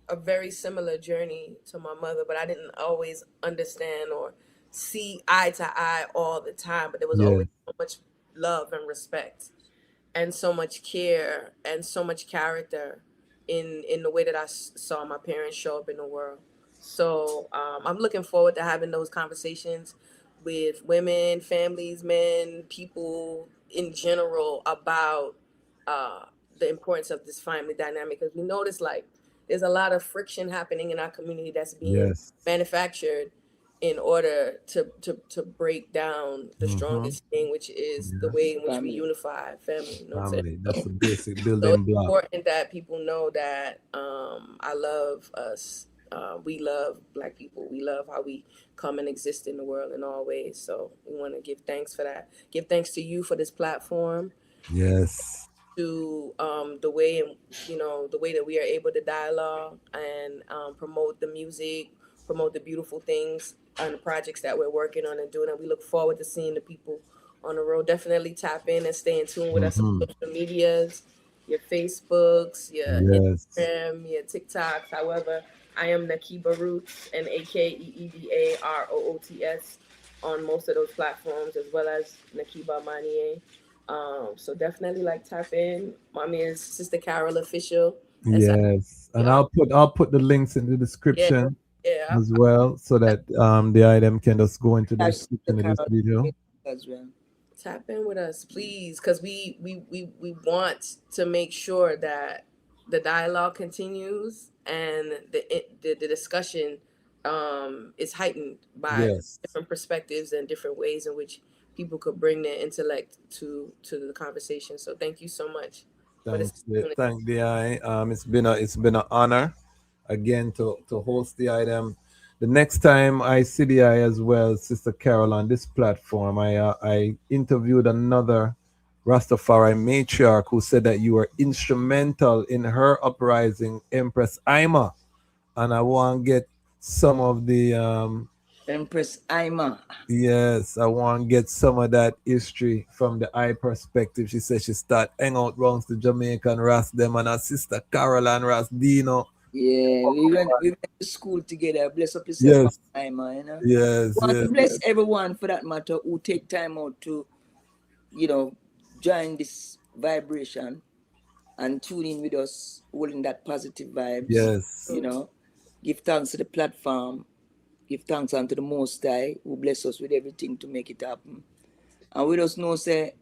a very similar journey to my mother, but I didn't always understand or see eye to eye all the time. But there was always so much love and respect and so much care and so much character in the way that I saw my parents show up in the world. So I'm looking forward to having those conversations with women, families, men, people in general about the importance of this family dynamic, because we notice like there's a lot of friction happening in our community that's being manufactured in order to break down the strongest thing, which is the way in which we unify family. You know what I'm saying? That's a basic So building it's block. important that people know that I love us. We love Black people. We love how we come and exist in the world in all ways. So we want to give thanks for that. Give thanks to you for this platform. Yes. To the way, the way that we are able to dialogue and promote the music, promote the beautiful things and the projects that we're working on and doing. And we look forward to seeing the people on the road. Definitely tap in and stay in tune with us on social medias, your Facebooks, your Instagram, your TikToks. However, I am Nekeeba Roots, NAKEEBAROOTS on most of those platforms, as well as Nekeeba Manie. So definitely like tap in. Mommy is Sister Carol official. Yes, and I'll put the links in the description as well, so that the item can just go into the description of this video. As well. Tap in with us, please, because we want to make sure that the dialogue continues and the discussion is heightened by different perspectives and different ways in which people could bring their intellect to the conversation. So thank you so much. Thank the it's been an honor again to host the item. The next time I see the eye as well, Sister Carol, on this platform, I interviewed another Rastafari matriarch who said that you were instrumental in her uprising, Empress Ima, and I want to get some of the Empress Ima. Yes, I want to get some of that history from the eye perspective. She said she start hang out around the Jamaican Ras them and her sister Carol and Ras Dino. Yeah, we went to school together. Bless up yourself, Ima, you know. Yes, I want to bless everyone for that matter who take time out to, join this vibration and tune in with us, holding that positive vibes. Yes. Give thanks to the platform. Give thanks unto the Most High who bless us with everything to make it happen. And we just know, say,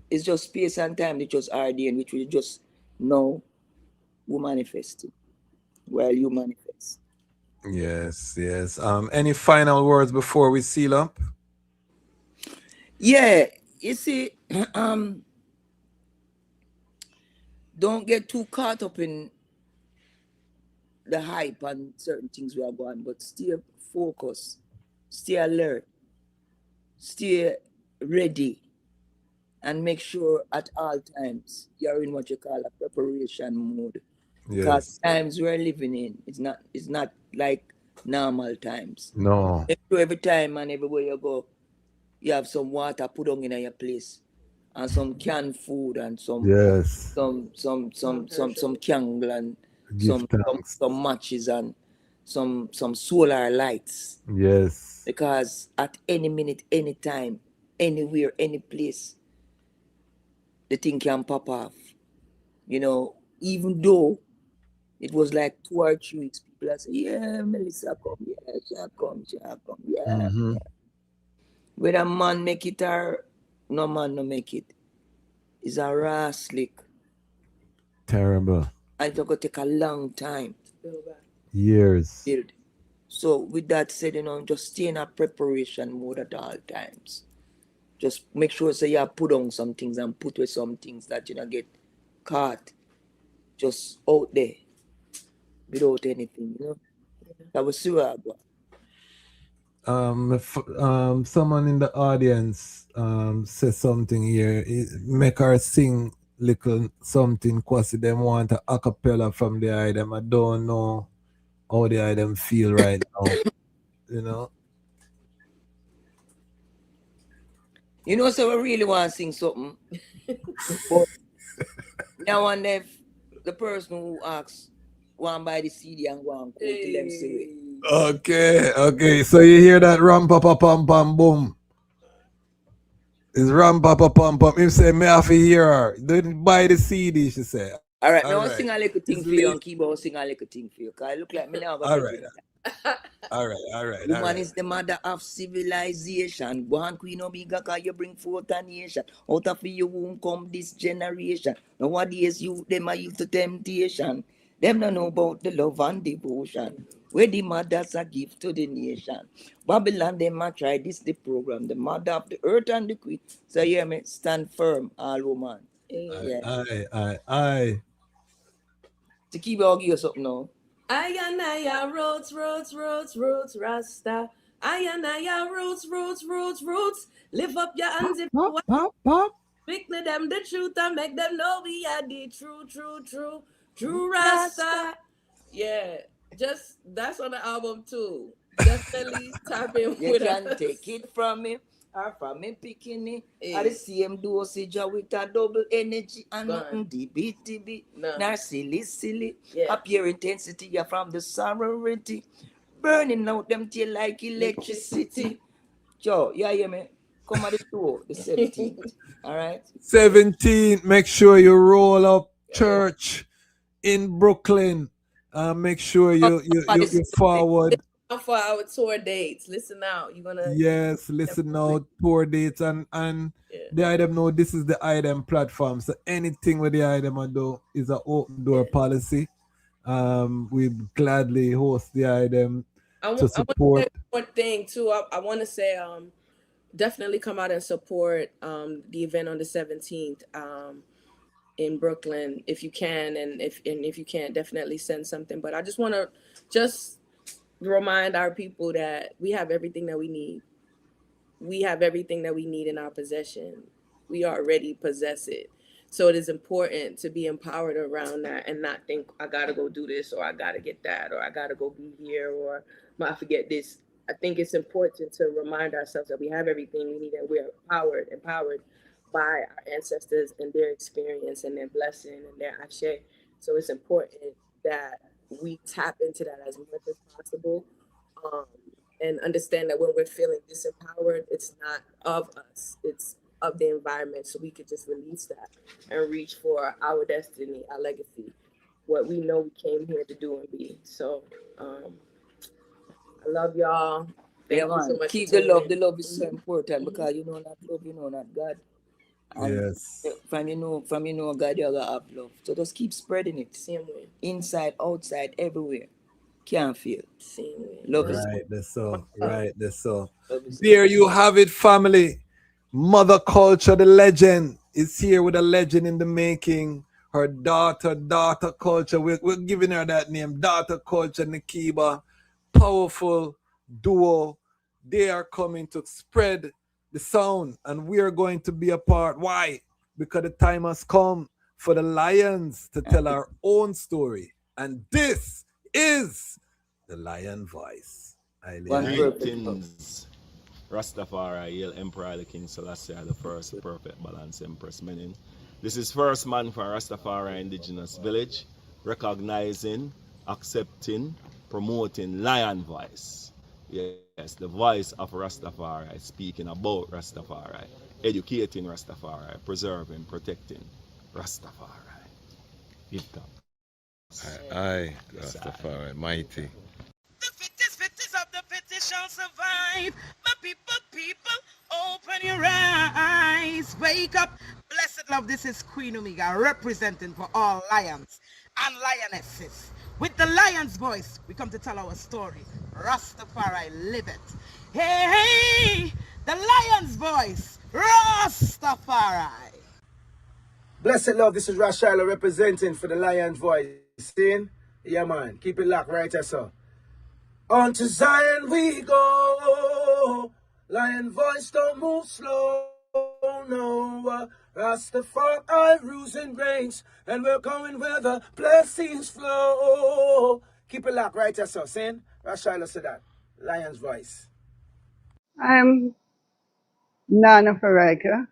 it's just space and time that just ordained, which we just know who manifested while you manifest. Yes. Any final words before we seal up? Yeah, you see, don't get too caught up in the hype and certain things we are going, but stay focused, stay alert, stay ready, and make sure at all times you're in what you call a preparation mode. Because times we're living in, it's not like normal times. No. Every time and everywhere you go, you have some water put on in your place, and some canned food, and some candle, and some matches, and some solar lights. Yes. Because at any minute, any time, anywhere, any place, the thing can pop off. You know, even though it was like 2 or 3 weeks, people are saying, yeah, Melissa come, yeah, she'll come, yeah. Mm-hmm. Whether man make it or no man no make it, it's a raw slick. Terrible. And it's going to take a long time. Years. Build. So with that said, you know, just stay in a preparation mode at all times. Just make sure so you put on some things and put with some things that you don't get caught just out there without anything, you know. That was Surah. Someone in the audience says something here. Make her sing little something because them want a acapella from the item. I don't know how the item feel right now. You know? You know, so we really want to sing something. But now and if the person who asks want to buy the CD and go and quote to them say it. Okay. So you hear that ram pa pa pam pam boom. It's ram pa pa pam pam. Him say me have to hear her. Don't buy the CD, she say. All right, now I'll sing a little thing for you and Keeba will sing a little thing for you. Because I look like me now. All right. Woman is the mother of civilization. Go on, Queen Omega, because you bring forth a nation. Out of your womb come this generation. Nowadays, them are used to temptation. Them don't know about the love and devotion. Where the mothers are gift to the nation. Babylon, them a try this the program. The mother of the earth and the queen. So you hear me? Stand firm, all woman. Aye. To keep I'll give you something now. Ayanaya roots, Rasta. Ayanaya roots. Lift up your hands if you want. Speak to them the truth and make them know we are the true Rasta. Yeah, just that's on the album too. Definitely tap in You with can us. take it from me or from me picking it. At the same dosage with a double energy and nothing DB. Not silly. Yeah. Up your intensity, you're from the sorority. Burning out them till like electricity. Joe, you hear me? Come at the show, the 17th. All right? 17th, make sure you roll up church in Brooklyn. Make sure you forward. For our tour dates, listen out. You're gonna Listen out, tour dates and the item know this is the item platform. So anything with the item I do is an open door policy. We gladly host the item to support. One thing too, I want to say definitely come out and support the event on the 17th in Brooklyn if you can, and if you can't, definitely send something. But I just want to remind our people that we have everything that we need. We have everything that we need in our possession. We already possess it. So it is important to be empowered around that and not think, I got to go do this, or I got to get that, or I got to go be here, or I forget this. I think it's important to remind ourselves that we have everything we need and we're empowered by our ancestors and their experience and their blessing and their ashe. So it's important that we tap into that as much as possible, and understand that when we're feeling disempowered, it's not of us, it's of the environment. So we could just release that and reach for our destiny, our legacy, what we know we came here to do and be. So I love y'all. Thank you so much. Keep the love. The love is so important because you know not love, you know not God. And from you know God, you gotta have love. So just keep spreading it. Same way. Inside, outside, everywhere. Can't feel. Same way. Love is Right, that's so. There you have it, family. Mother Culture, the legend, is here with a legend in the making. Her daughter Culture. We're giving her that name, Daughter Culture, Nekeeba. Powerful duo. They are coming to spread the sound, and we are going to be a part. Why? Because the time has come for the Lions to tell our own story, and this is the Lion Voice. Greetings, Rastafari, Hail Emperor the King Selassie the First, the Perfect Balance Empress Menin. This is first man for Rastafari Indigenous Village, recognizing, accepting, promoting Lion Voice. Yes, the voice of Rastafari, speaking about Rastafari, educating Rastafari, preserving, protecting Rastafari. Give thanks. Aye, Rastafari, mighty. The fittest of the fittest shall survive. My people, open your eyes. Wake up. Blessed love, this is Queen Omega, representing for all lions and lionesses. With the lion's voice, we come to tell our story. Rastafari, live it. Hey, the lion's voice, Rastafari. Blessed love, this is Rashala representing for the Lion's Voice. Sing? Yeah, man. Keep it locked right there, sir. On to Zion we go. Lion voice don't move slow. No. Rastafari rules and reigns. And we're going where the blessings flow. Keep it locked right there, sir. Sing? Rashala said that. Lion's Voice. I'm Nana Farika.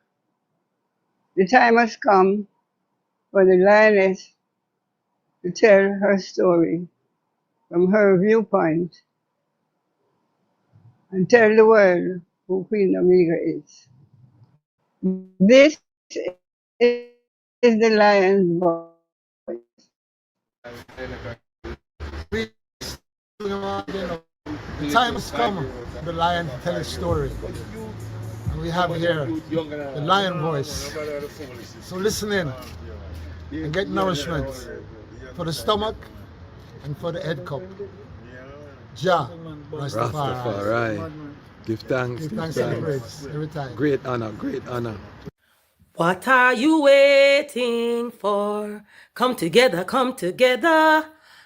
The time has come for the lioness to tell her story from her viewpoint and tell the world who Queen Omega is. This is the lion's voice. The time has come for the lion to tell his story. And we have here the lion voice. So listen in and get nourishment for the stomach and for the head cup. Jah, Rastafari. Give thanks. Give thanks and praise every time. Great honor, great honor. What are you waiting for? Come together,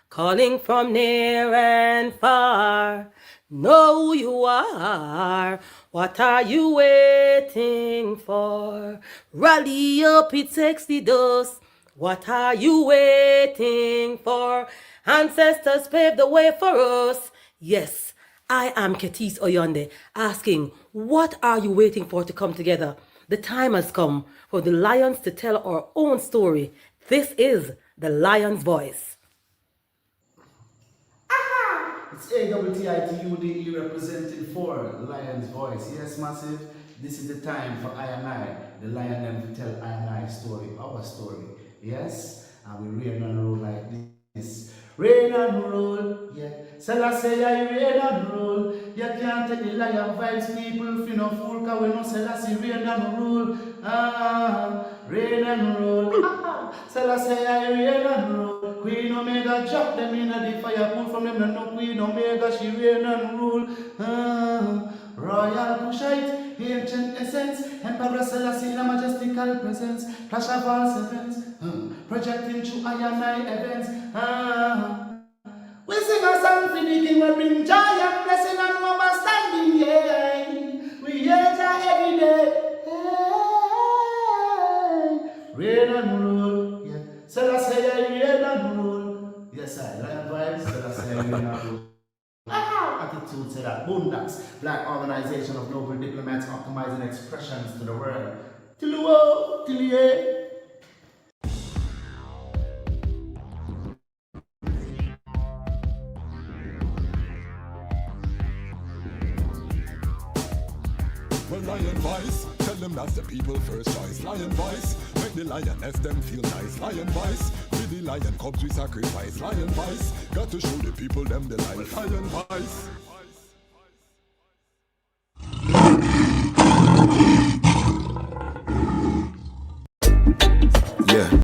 calling from near and far. Know who you are. What are you waiting for? Rally up, it takes the dust. What are you waiting for? Ancestors paved the way for us. Yes, I am Ketis Oyonde, asking, what are you waiting for to come together? The time has come for the lions to tell our own story. This is the Lion's Voice. It's AWTITUDE representing for Lion's Voice. Yes, massive. This is the time for I and I, the lion, them to tell I and I story, our story. Yes, and we reign and rule like this. Reign and rule, yeah. Selassie, I reign and rule. You can't take the lion vibes, people. If you no fool, cause we know Selassie reign and rule. Reign and rule. Selassie, I reign and rule. Queen Omega drop them in the fire, pull from them and no Queen Omega, she reign and rule. Royal Kushite, ancient essence, Emperor Selassie in a majestical presence, flash of all sevens, projecting through I and I events. We sing a song for the king, we bring joy and blessing and overstanding, yeah. We hear Jah every day. Reign and rule, yeah. Selassie, reign and rule. Yes, I lion vibes, Selassie, reign and rule. Attitude say that Boondocks, black organization of noble diplomats optimizing expressions to the world. Till the world, till the end. Well, Lion Voice, tell them that's the people first choice. Lion Voice, make the lioness them feel nice. Lion Voice, with the lion cubs we sacrifice. Lion Voice, got to show the people them the life. Lion Voice.